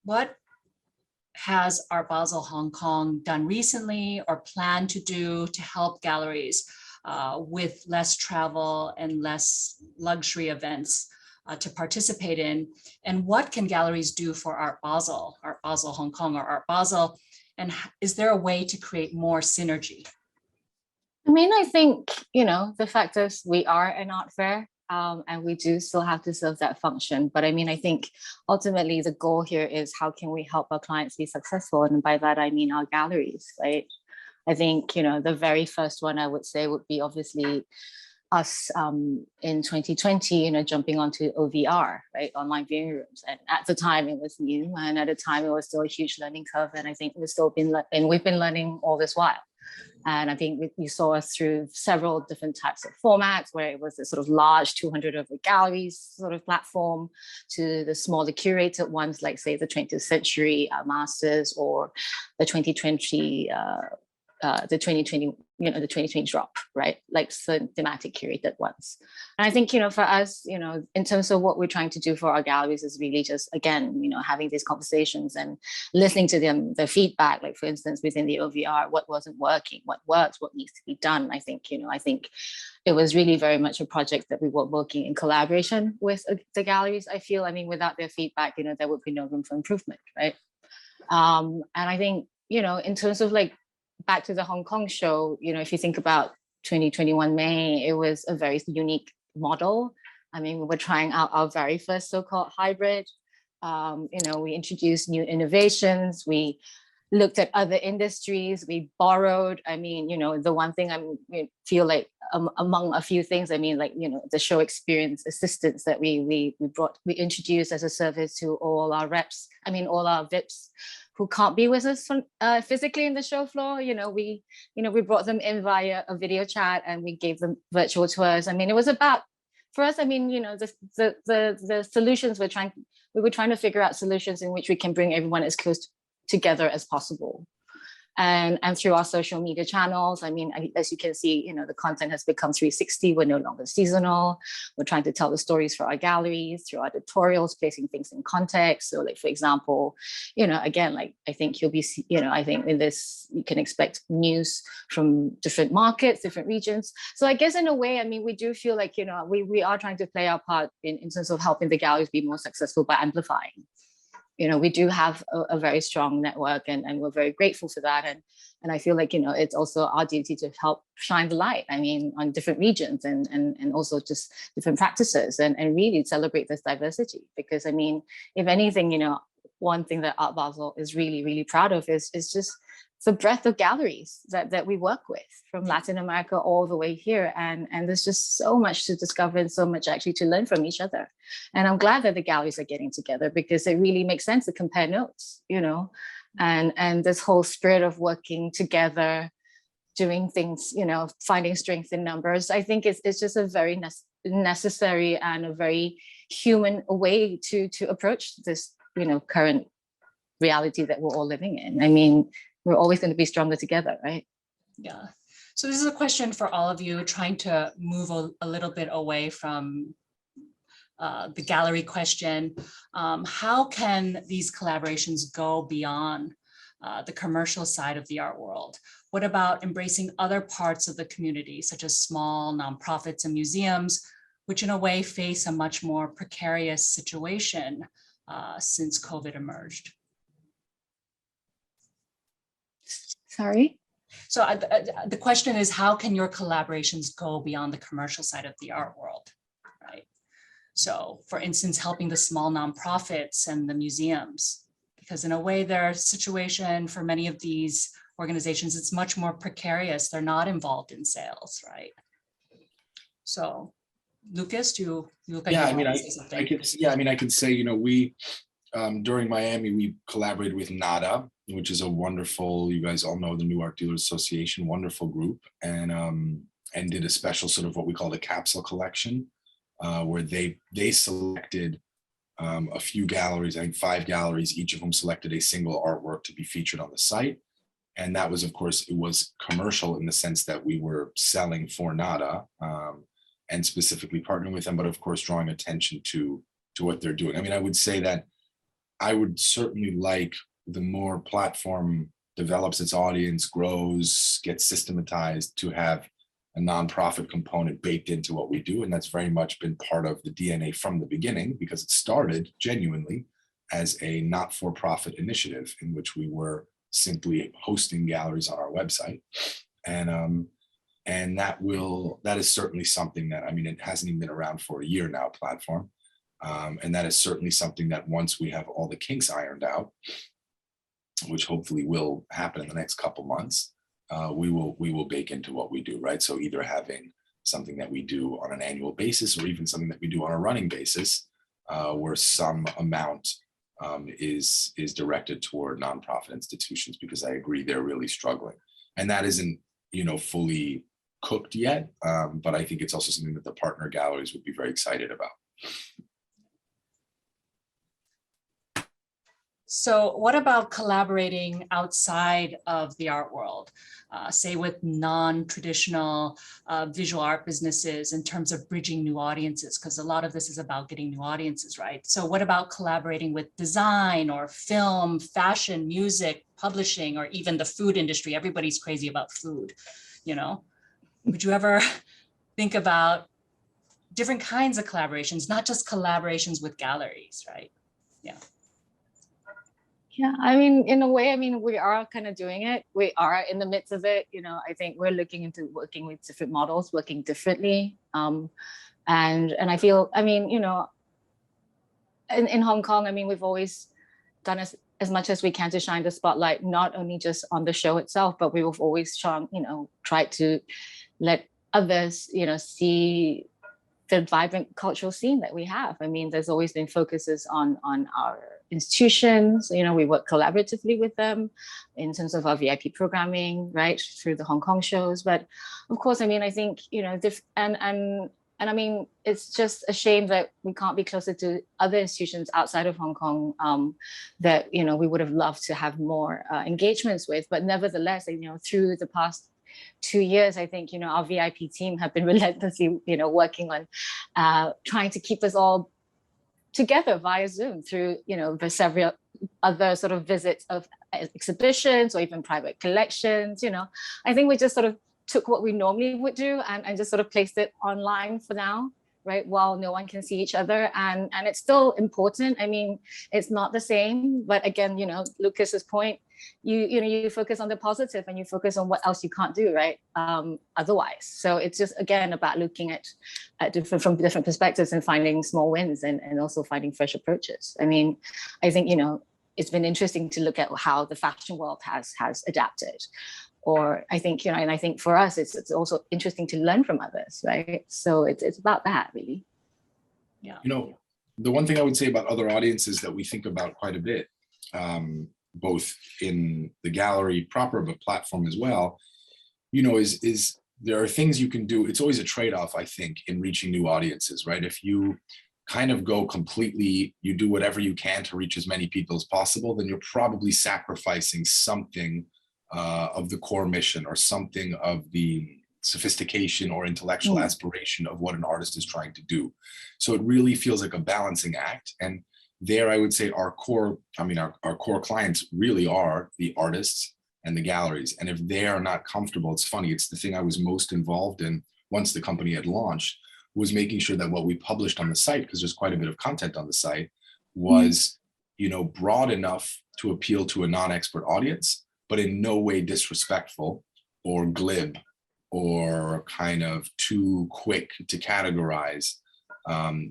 What has Art Basel Hong Kong done recently or plan to do to help galleries with less travel and less luxury events to participate in? And what can galleries do for Art Basel Hong Kong, or Art Basel? And is there a way to create more synergy? I mean, I think, the fact is we are an art fair, and we do still have to serve that function. But I mean, I think ultimately the goal here is how can we help our clients be successful? And by that, I mean our galleries, right? I think, the very first one I would say would be obviously us in 2020, jumping onto OVR, right? Online viewing rooms. And at the time it was new, and at the time it was still a huge learning curve. And I think we've been learning all this while. And I think you saw us through several different types of formats, where it was a sort of large 200 over galleries sort of platform, to the smaller curated ones, like say the 20th century masters, or the 2020 the 2020 drop, right? Like certain thematic curated ones. And I think, for us, in terms of what we're trying to do for our galleries is really just, again, having these conversations and listening to their feedback, like for instance, within the OVR, what wasn't working, what works, what needs to be done. I think it was really very much a project that we were working in collaboration with the galleries. I feel, without their feedback, there would be no room for improvement, right? And I think, in terms of like, back to the Hong Kong show, if you think about 2021 May, it was a very unique model. We were trying out our very first so-called hybrid. We introduced new innovations. We looked at other industries. We borrowed. The one thing I feel like among a few things, the show experience assistance that we introduced as a service to all our reps. All our VIPs who can't be with us physically in the show floor. We brought them in via a video chat, and we gave them virtual tours. It was about, for us, the solutions we were trying to figure out solutions in which we can bring everyone as close together as possible. And through our social media channels, as you can see, the content has become 360. We're no longer seasonal. We're trying to tell the stories for our galleries through our tutorials, placing things in context. So, like for example, again, like I think you'll be, I think in this you can expect news from different markets, different regions. So I guess in a way, we do feel like we are trying to play our part in terms of helping the galleries be more successful by amplifying. We do have a very strong network, and we're very grateful for that. And I feel like, it's also our duty to help shine the light, on different regions and also just different practices and really celebrate this diversity. Because, if anything, one thing that Art Basel is really, really proud of is just the breadth of galleries that we work with, from Latin America all the way here. And there's just so much to discover and so much actually to learn from each other. And I'm glad that the galleries are getting together, because it really makes sense to compare notes, and this whole spirit of working together, doing things, finding strength in numbers. I think it's just a very necessary and a very human way to approach this, current reality that we're all living in. We're always going to be stronger together, right? Yeah. So this is a question for all of you, trying to move a little bit away from the gallery question. How can these collaborations go beyond the commercial side of the art world? What about embracing other parts of the community, such as small nonprofits and museums, which in a way face a much more precarious situation since COVID emerged? Sorry? So the question is, how can your collaborations go beyond the commercial side of the art world, right? So for instance, helping the small nonprofits and the museums, because in a way their situation for many of these organizations, it's much more precarious. They're not involved in sales, right? So Lucas, do you look like you want to say something? I can say, we, during Miami, we collaborated with NADA, which is a wonderful, you guys all know the New Art Dealers Association, wonderful group, and did a special sort of what we call the capsule collection, where they selected a few galleries, I think 5 galleries, each of whom selected a single artwork to be featured on the site. And that was, of course, it was commercial in the sense that we were selling for nada and specifically partnering with them, but of course, drawing attention to what they're doing. I mean, I would say that I would certainly like the more platform develops its audience, grows, gets systematized, to have a nonprofit component baked into what we do. And that's very much been part of the DNA from the beginning, because it started genuinely as a not-for-profit initiative in which we were simply hosting galleries on our website. And that is certainly something that, I mean, it hasn't even been around for a year now, platform. And that is certainly something that once we have all the kinks ironed out, which hopefully will happen in the next couple months, we will bake into what we do, right? So either having something that we do on an annual basis, or even something that we do on a running basis, where some amount is directed toward nonprofit institutions, because I agree they're really struggling, and that isn't, fully cooked yet. But I think it's also something that the partner galleries would be very excited about. So what about collaborating outside of the art world, say with non-traditional visual art businesses, in terms of bridging new audiences? Because a lot of this is about getting new audiences, right? So what about collaborating with design or film, fashion, music, publishing, or even the food industry? Everybody's crazy about food, Would you ever think about different kinds of collaborations, not just collaborations with galleries, right? Yeah. Yeah, I mean, in a way, I mean, we are kind of doing it. We are in the midst of it. I think we're looking into working with different models, working differently. And I feel, I mean, in Hong Kong, I mean, we've always done as much as we can to shine the spotlight, not only just on the show itself, but we've always tried to let others, see the vibrant cultural scene that we have. I mean, there's always been focuses on our institutions. We work collaboratively with them in terms of our VIP programming, right, through the Hong Kong shows. But of course, I mean, I think, and I mean, it's just a shame that we can't be closer to other institutions outside of Hong Kong that, we would have loved to have more engagements with. But nevertheless, through the past 2 years, I think, our VIP team have been relentlessly, working on trying to keep us all together via Zoom through, the several other sort of visits of exhibitions or even private collections. I think we just sort of took what we normally would do and just sort of placed it online for now, right? While no one can see each other. And it's still important. I mean, it's not the same, but again, Lucas's point, you focus on the positive and you focus on what else you can't do, right? Otherwise. So it's just, again, about looking at from different perspectives and finding small wins and also finding fresh approaches. I mean, I think, it's been interesting to look at how the fashion world has adapted. Or I think, and I think for us, it's also interesting to learn from others, right? So it's about that, really. Yeah. The one thing I would say about other audiences that we think about quite a bit, both in the gallery proper, but platform as well, is there are things you can do. It's always a trade-off, I think, in reaching new audiences, right? If you kind of go completely, you do whatever you can to reach as many people as possible, then you're probably sacrificing something of the core mission or something of the sophistication or intellectual aspiration of what an artist is trying to do. So it really feels like a balancing act. And there, I would say our core clients really are the artists and the galleries. And if they are not comfortable, it's funny, it's the thing I was most involved in once the company had launched, was making sure that what we published on the site, because there's quite a bit of content on the site, was, broad enough to appeal to a non-expert audience, but in no way disrespectful or glib or kind of too quick to categorize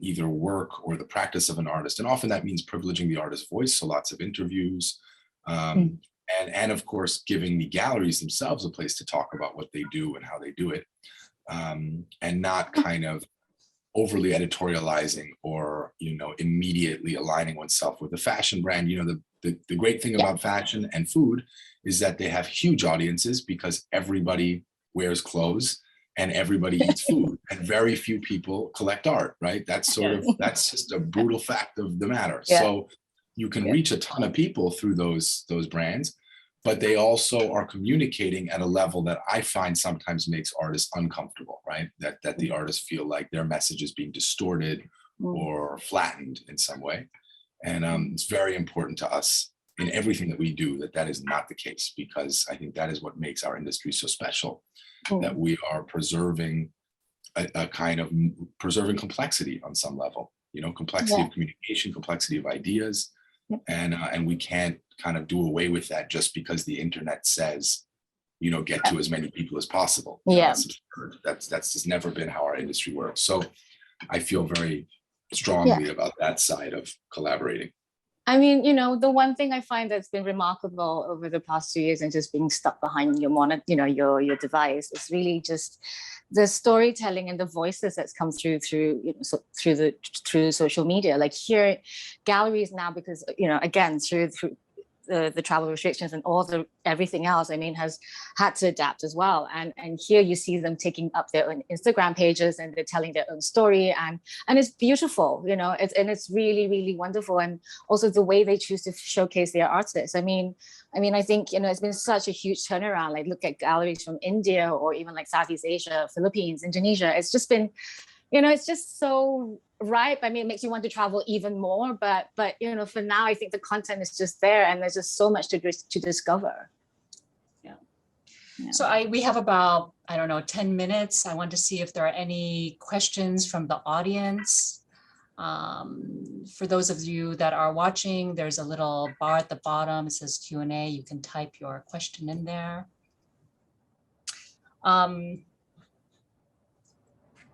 either work or the practice of an artist. And often that means privileging the artist's voice, so lots of interviews, and of course, giving the galleries themselves a place to talk about what they do and how they do it, and not kind of overly editorializing or, immediately aligning oneself with a fashion brand. The great thing about fashion and food is that they have huge audiences because everybody wears clothes. and everybody eats food, and very few people collect art, right? That's that's just a brutal fact of the matter. Yeah. So you can reach a ton of people through those brands, but they also are communicating at a level that I find sometimes makes artists uncomfortable, right? That the artists feel like their message is being distorted or flattened in some way. And it's very important to us in everything that we do that is not the case, because I think that is what makes our industry so special, that we are preserving a kind of preserving complexity on some level, you know, complexity of communication, complexity of ideas. And we can't kind of do away with that just because the internet says, you know, get to as many people as possible. That's just never been how our industry works. So I feel very strongly about that side of collaborating. I mean, you know, the one thing I find that's been remarkable over the past 2 years and just being stuck behind your monitor, you know, your device, is really just the storytelling and the voices that's come through you know, so through social media. Like here, galleries now, because, you know, again, through the travel restrictions and everything else, I mean, has had to adapt as well. And here you see them taking up their own Instagram pages and they're telling their own story, and it's beautiful, you know, it's really, really wonderful. And also the way they choose to showcase their artists. I mean, I think, you know, it's been such a huge turnaround. Like look at galleries from India or even like Southeast Asia, Philippines, Indonesia. It's just been, you know, it's just so ripe. I mean, it makes you want to travel even more, but you know, for now, I think the content is just there, and there's just so much to discover. Yeah. So we have about, I don't know, 10 minutes. I want to see if there are any questions from the audience. For those of you that are watching, there's a little bar at the bottom. It says Q&A. You can type your question in there.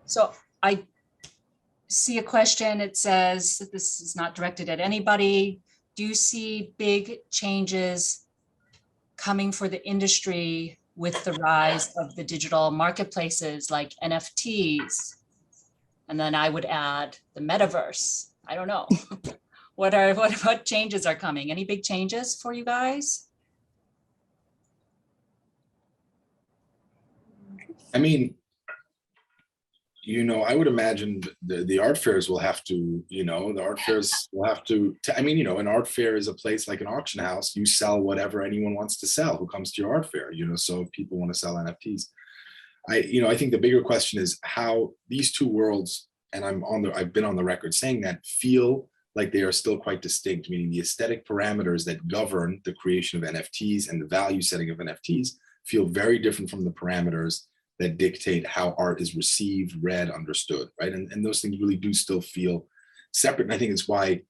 So I see a question. It says, this is not directed at anybody. Do you see big changes coming for the industry with the rise of the digital marketplaces like NFTs? And then I would add the metaverse. I don't know. What changes are coming? Any big changes for you guys? I mean, you know, I would imagine the art fairs will have to, you know, the art fairs will have to, I mean, you know, an art fair is a place like an auction house. You sell whatever anyone wants to sell who comes to your art fair, you know, so if people want to sell NFTs. I think the bigger question is how these two worlds, and I've been on the record saying that, feel like they are still quite distinct, meaning the aesthetic parameters that govern the creation of NFTs and the value setting of NFTs feel very different from the parameters that dictate how art is received, read, understood, right? And those things really do still feel separate. And I think it's why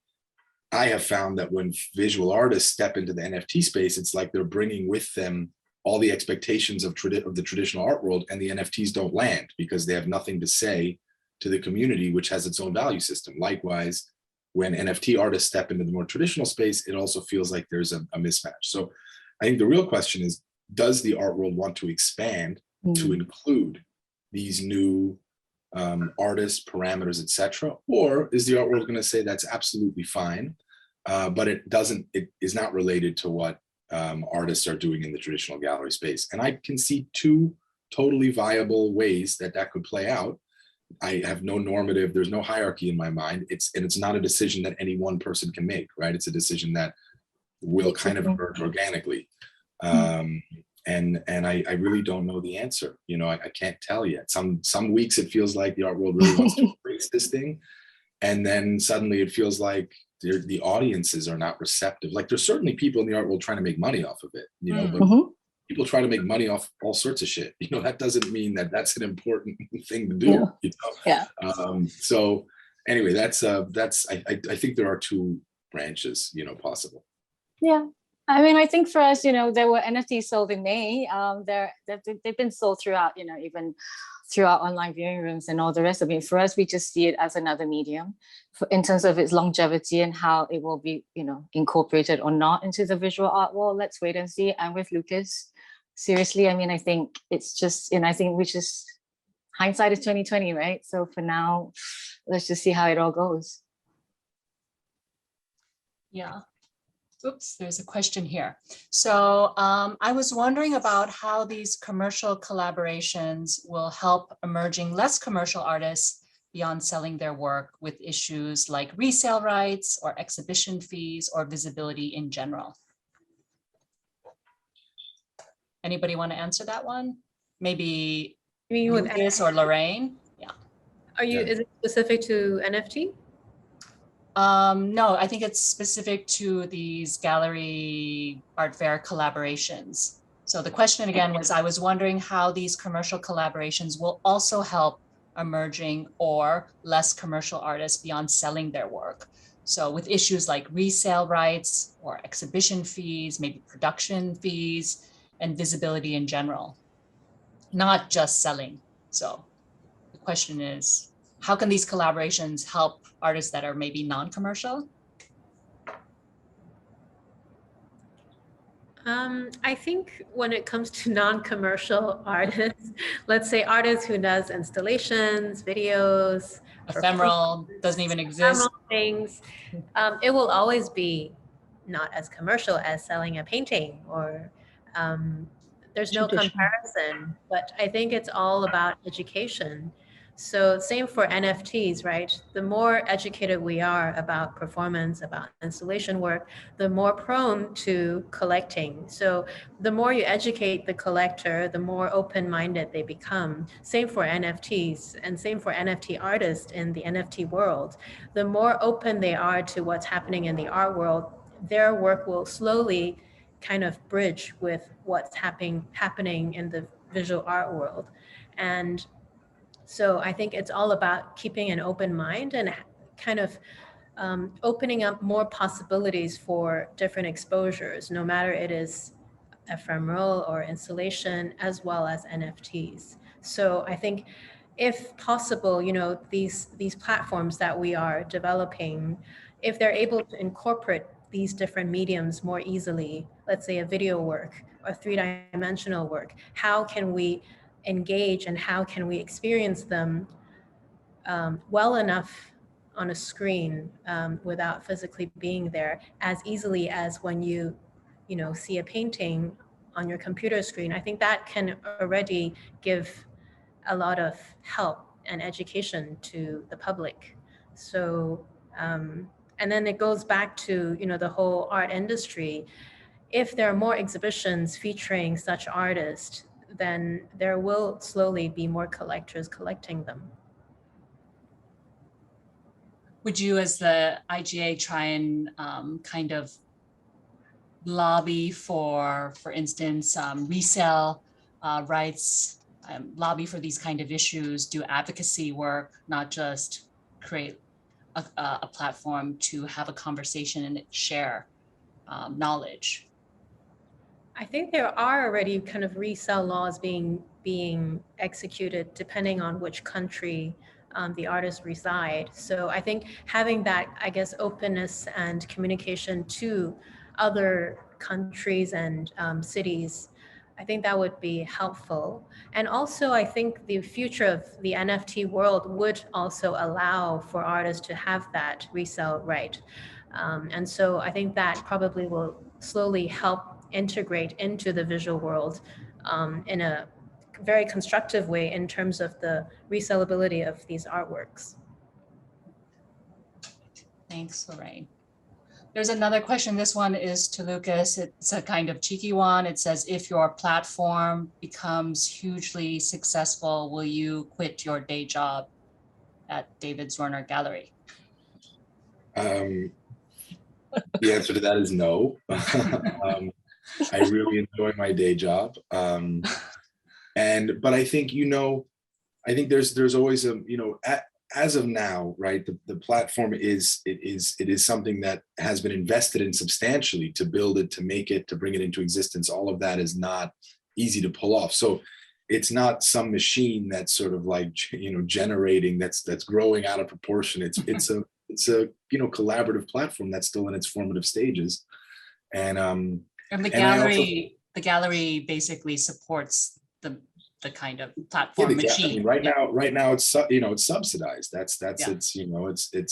I have found that when visual artists step into the NFT space, it's like they're bringing with them all the expectations of the traditional art world, and the NFTs don't land because they have nothing to say to the community, which has its own value system. Likewise, when NFT artists step into the more traditional space, it also feels like there's a mismatch. So I think the real question is, does the art world want to expand to include these new artists, parameters, etc., or is the art world going to say that's absolutely fine, but it is not related to what artists are doing in the traditional gallery space? And I can see two totally viable ways that could play out. I have no normative, there's no hierarchy in my mind. It's not a decision that any one person can make, right? It's a decision that will kind of emerge organically. And I really don't know the answer. You know, I can't tell yet. Some weeks it feels like the art world really wants to embrace this thing, and then suddenly it feels like the audiences are not receptive. Like there's certainly people in the art world trying to make money off of it, you know, but people try to make money off all sorts of shit. You know, that doesn't mean that that's an important thing to do. You know? Yeah. So anyway, I think there are two branches, you know, possible. Yeah. I mean, I think for us, you know, there were NFTs sold in May. They've been sold throughout, you know, even throughout online viewing rooms and all the rest of it. For us, we just see it as another medium in terms of its longevity and how it will be, you know, incorporated or not into the visual art world. Let's wait and see. And with Lucas, seriously, I mean, I think it's just, and I think we just, hindsight is 2020, right? So for now, let's just see how it all goes. Yeah. Oops, there's a question here. So I was wondering about how these commercial collaborations will help emerging less commercial artists beyond selling their work with issues like resale rights or exhibition fees or visibility in general. Anybody want to answer that one? Maybe You mean with Lucas or Lorraine? Yeah. is it specific to NFT? No, I think it's specific to these gallery art fair collaborations. So the question again was, I was wondering how these commercial collaborations will also help emerging or less commercial artists beyond selling their work. So with issues like resale rights or exhibition fees, maybe production fees, and visibility in general, not just selling. So the question is, how can these collaborations help artists that are maybe non-commercial? I think when it comes to non-commercial artists, let's say artists who does installations, videos, Ephemeral, doesn't even exist. Things, it will always be not as commercial as selling a painting or there's no comparison, but I think it's all about education. So same for NFTs, right? The more educated we are about performance, about installation work, the more prone to collecting. So the more you educate the collector, the more open-minded they become. Same for NFTs and same for NFT artists in the NFT world. The more open they are to what's happening in the art world, their work will slowly kind of bridge with what's happening in the visual art world. And so I think it's all about keeping an open mind and kind of opening up more possibilities for different exposures, no matter it is ephemeral or installation, as well as NFTs. So I think if possible, you know, these platforms that we are developing, if they're able to incorporate these different mediums more easily, let's say a video work or three-dimensional work, how can we engage and how can we experience them well enough on a screen without physically being there as easily as when you know, see a painting on your computer screen. I think that can already give a lot of help and education to the public. So, and then it goes back to, you know, the whole art industry. If there are more exhibitions featuring such artists, then there will slowly be more collectors collecting them. Would you, as the IGA, try and kind of lobby for instance, resale rights, lobby for these kind of issues, do advocacy work, not just create a platform to have a conversation and share knowledge? I think there are already kind of resale laws being executed depending on which country the artists reside. So I think having that, I guess, openness and communication to other countries and cities, I think that would be helpful. And also, I think the future of the NFT world would also allow for artists to have that resale right. And so I think that probably will slowly help integrate into the visual world in a very constructive way in terms of the resellability of these artworks. Thanks, Lorraine. There's another question. This one is to Lucas. It's a kind of cheeky one. It says, if your platform becomes hugely successful, will you quit your day job at David Zwirner Gallery? The answer to that is no. I really enjoy my day job. But I think, you know, I think there's always a, you know, as of now, right, the platform is something that has been invested in substantially to build it, to make it, to bring it into existence. All of that is not easy to pull off. So it's not some machine that's sort of like, you know, generating, that's growing out of proportion. It's a you know, collaborative platform that's still in its formative stages. And the gallery basically supports the kind of Yeah, platform I machine. mean, right now it's it's subsidized. That's Yeah. it's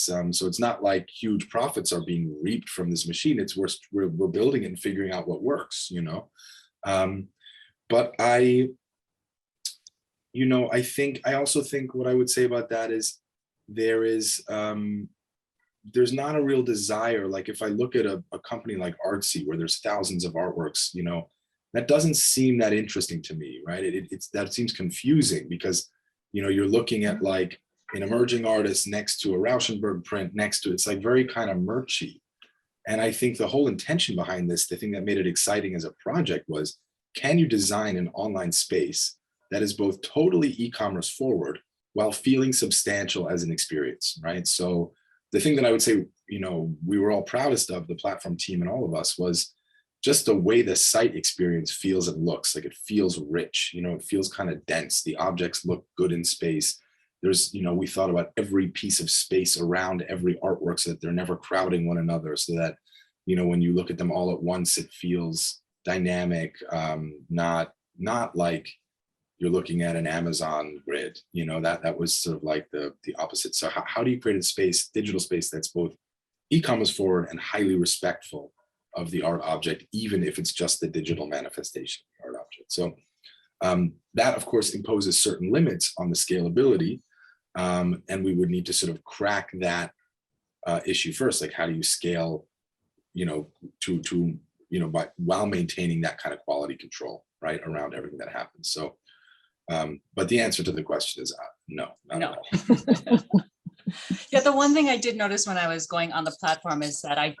so it's not like huge profits are being reaped from this machine. It's we're building it and figuring out what works, but I also think what I would say about that is there's not a real desire. Like if I look at a company like Artsy, where there's thousands of artworks, that doesn't seem that interesting to me, right? That seems confusing because, you're looking at like an emerging artist next to a Rauschenberg print next to, it's like very kind of murky. And I think the whole intention behind this, the thing that made it exciting as a project was, can you design an online space that is both totally e-commerce forward while feeling substantial as an experience, right? So the thing that I would say, we were all proudest of, the platform team and all of us, was just the way the site experience feels and looks. Like it feels rich, it feels kind of dense. The objects look good in space. There's, we thought about every piece of space around every artwork so that they're never crowding one another, so that, when you look at them all at once, it feels dynamic, not like you're looking at an Amazon grid, that was sort of like the opposite. So how do you create a space, digital space, that's both e-commerce forward and highly respectful of the art object, even if it's just the digital manifestation of the art object? So that of course imposes certain limits on the scalability, and we would need to sort of crack that issue first. Like how do you scale, while maintaining that kind of quality control, right, around everything that happens. So but the answer to the question is no, not at all. Yeah, the one thing I did notice when I was going on the platform is that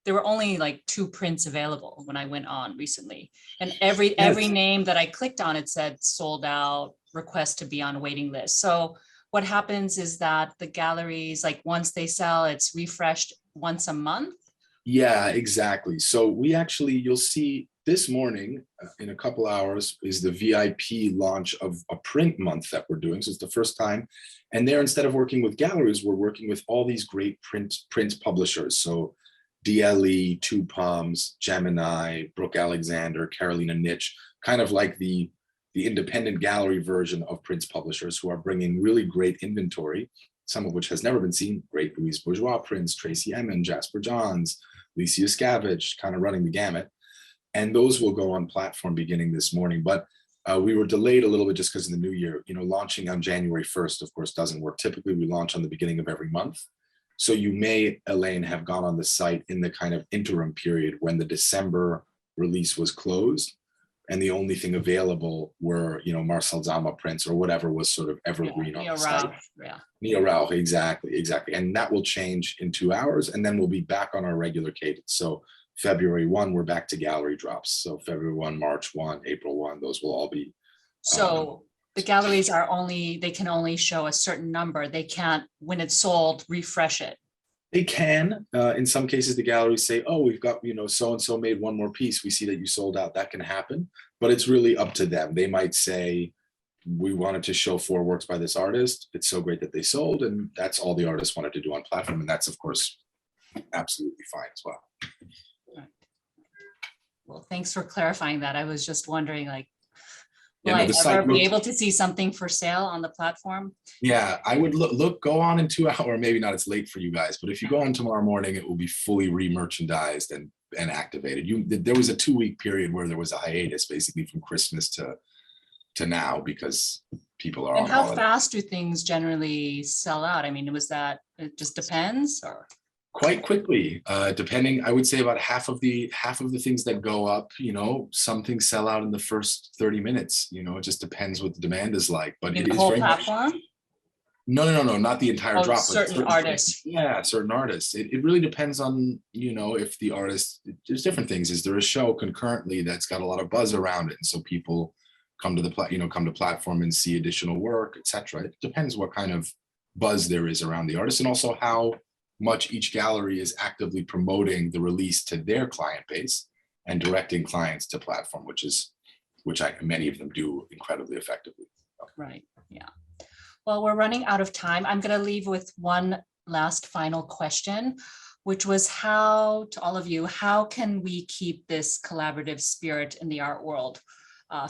there were only like 2 prints available when I went on recently. And every name that I clicked on, it said sold out, request to be on a waiting list. So what happens is that the galleries, like once they sell, it's refreshed once a month. Yeah, exactly. So you'll see this morning in a couple hours is the VIP launch of a print month that we're doing. So it's the first time. And there, instead of working with galleries, we're working with all these great print publishers. So DLE, Two Palms, Gemini, Brooke Alexander, Carolina Niche, kind of like the independent gallery version of Prince publishers, who are bringing really great inventory, some of which has never been seen. Great Louise Bourgeois prints, Tracy Emin, Jasper Johns, Licia Scavage, kind of running the gamut. And those will go on platform beginning this morning. But we were delayed a little bit just because of the new year. Launching on January 1st, of course, doesn't work. Typically, we launch on the beginning of every month. So you may, Elaine, have gone on the site in the kind of interim period when the December release was closed, and the only thing available were, Marcel Zama prints or whatever was sort of evergreen on the site. Neo Rauch, exactly. And that will change in 2 hours, and then we'll be back on our regular cadence. So February 1, we're back to gallery drops. So February 1, March 1, April 1, those will all be. So the galleries they can only show a certain number. They can't, when it's sold, refresh it. They can. In some cases, the galleries say, oh, we've got, so-and-so made one more piece. We see that you sold out. That can happen, but it's really up to them. They might say, we wanted to show 4 works by this artist. It's so great that they sold, and that's all the artist wanted to do on platform. And that's, of course, absolutely fine as well. Right. Well, thanks for clarifying that. I was just wondering, like, will Yeah, I ever be able to see something for sale on the platform? Yeah, I would go on in 2 hours, or maybe not, it's late for you guys, but if you go on tomorrow morning, it will be fully re-merchandised and activated. There was a 2-week period where there was a hiatus, basically from Christmas to now, because people are and on how holiday. fast do things generally sell out? I mean, it just depends, or? Quite quickly, depending, I would say about half of the things that go up, some things sell out in the first 30 minutes. It just depends what the demand is like. But it the is whole very platform? No, not the entire drop. Certain artists. Yeah, certain artists. It really depends on, if the artist, there's different things. Is there a show concurrently that's got a lot of buzz around it, and so people come to the platform and see additional work, etc. It depends what kind of buzz there is around the artist, and also how much each gallery is actively promoting the release to their client base and directing clients to platform, which many of them do incredibly effectively. Right. Yeah. Well, we're running out of time. I'm going to leave with one last final question, which was to all of you, how can we keep this collaborative spirit in the art world?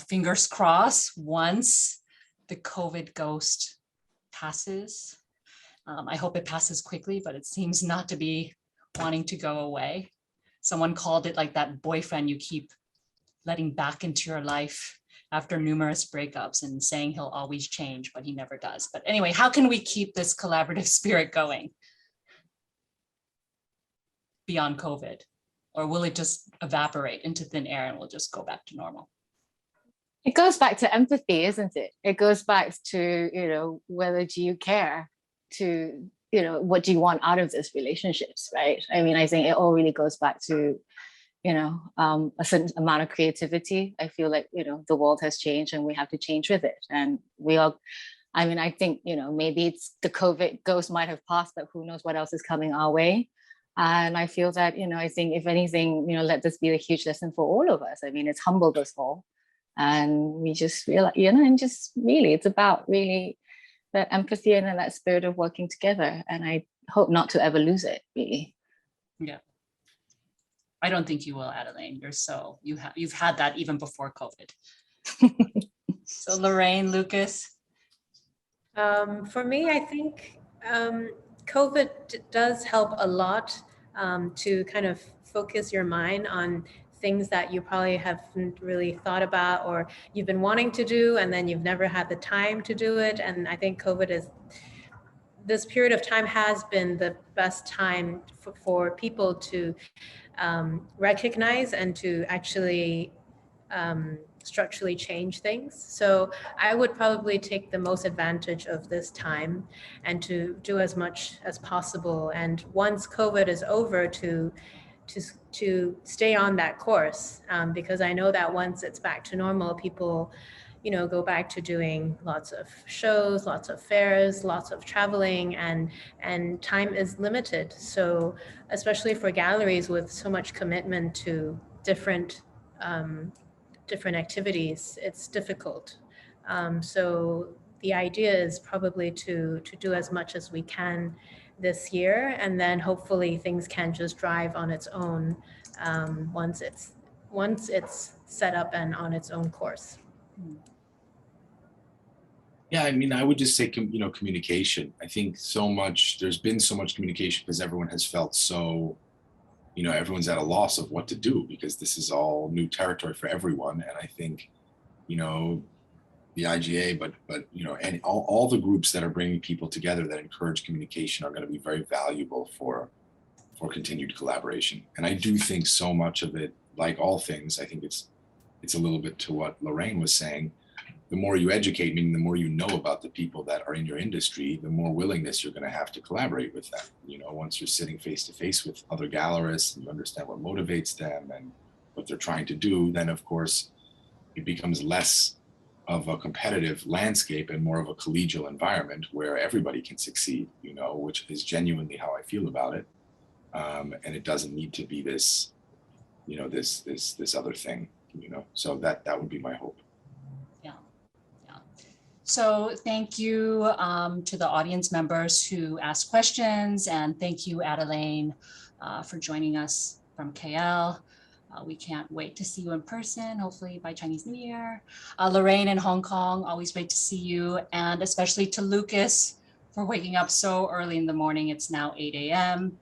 fingers crossed, once the COVID ghost passes. I hope it passes quickly, but it seems not to be wanting to go away. Someone called it like that boyfriend you keep letting back into your life after numerous breakups and saying he'll always change, but he never does. But anyway, how can we keep this collaborative spirit going beyond COVID? Or will it just evaporate into thin air and we'll just go back to normal? It goes back to empathy, isn't it? It goes back to, whether do you care, to, what do you want out of this relationships, right? I mean, I think it all really goes back to, a certain amount of creativity. I feel like, the world has changed and we have to change with it. And I think, maybe it's the COVID ghost might have passed, but who knows what else is coming our way. And I feel that, I think if anything, let this be a huge lesson for all of us. I mean, it's humbled us all. And we just realize, and just really, it's about really that empathy and that spirit of working together. And I hope not to ever lose it, really. Yeah. I don't think you will, Adeline. You've had that even before COVID. So Lorraine, Lucas. For me, I think COVID does help a lot to kind of focus your mind on things that you probably haven't really thought about or you've been wanting to do and then you've never had the time to do it. And I think this period of time has been the best time for people to recognize and to actually structurally change things. So I would probably take the most advantage of this time and to do as much as possible. And once COVID is over, to stay on that course, because I know that once it's back to normal, people, go back to doing lots of shows, lots of fairs, lots of traveling, and time is limited. So especially for galleries with so much commitment to different activities, it's difficult. So the idea is probably to do as much as we can this year, and then hopefully things can just drive on its own once it's set up and on its own course. Yeah, I mean, I would just say, communication. I think there's been so much communication because everyone has felt so, everyone's at a loss of what to do because this is all new territory for everyone. And I think, the IGA, but and all the groups that are bringing people together that encourage communication are going to be very valuable for continued collaboration. And I do think so much of it, like all things, I think it's a little bit to what Lorraine was saying. The more you educate, meaning the more you know about the people that are in your industry, the more willingness you're going to have to collaborate with them. Once you're sitting face to face with other gallerists and you understand what motivates them and what they're trying to do, then of course it becomes less of a competitive landscape and more of a collegial environment where everybody can succeed, which is genuinely how I feel about it. And it doesn't need to be this, this other thing, so that would be my hope. So thank you to the audience members who asked questions, and thank you, Adeline, for joining us from KL. We can't wait to see you in person, hopefully by Chinese New Year. Lorraine in Hong Kong, always wait to see you, and especially to Lucas for waking up so early in the morning. It's now 8 a.m.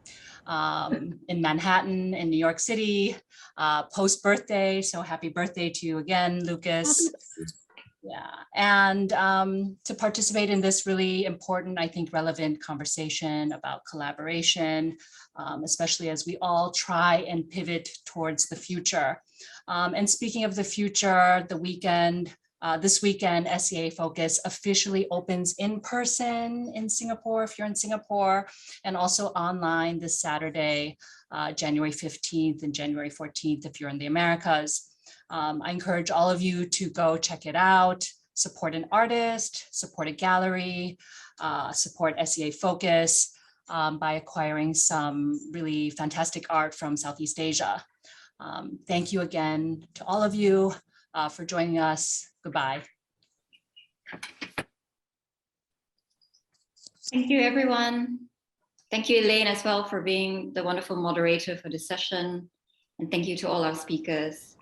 In Manhattan, in New York City, post-birthday. So happy birthday to you again, Lucas. Yeah, and to participate in this really important, I think, relevant conversation about collaboration, especially as we all try and pivot towards the future. And speaking of the future, this weekend, S.E.A. Focus officially opens in person in Singapore, if you're in Singapore, and also online this Saturday, January 15th and January 14th, if you're in the Americas. I encourage all of you to go check it out, support an artist, support a gallery, support S.E.A. Focus by acquiring some really fantastic art from Southeast Asia. Thank you again to all of you for joining us. Goodbye. Thank you, everyone. Thank you, Elaine, as well, for being the wonderful moderator for this session. And thank you to all our speakers.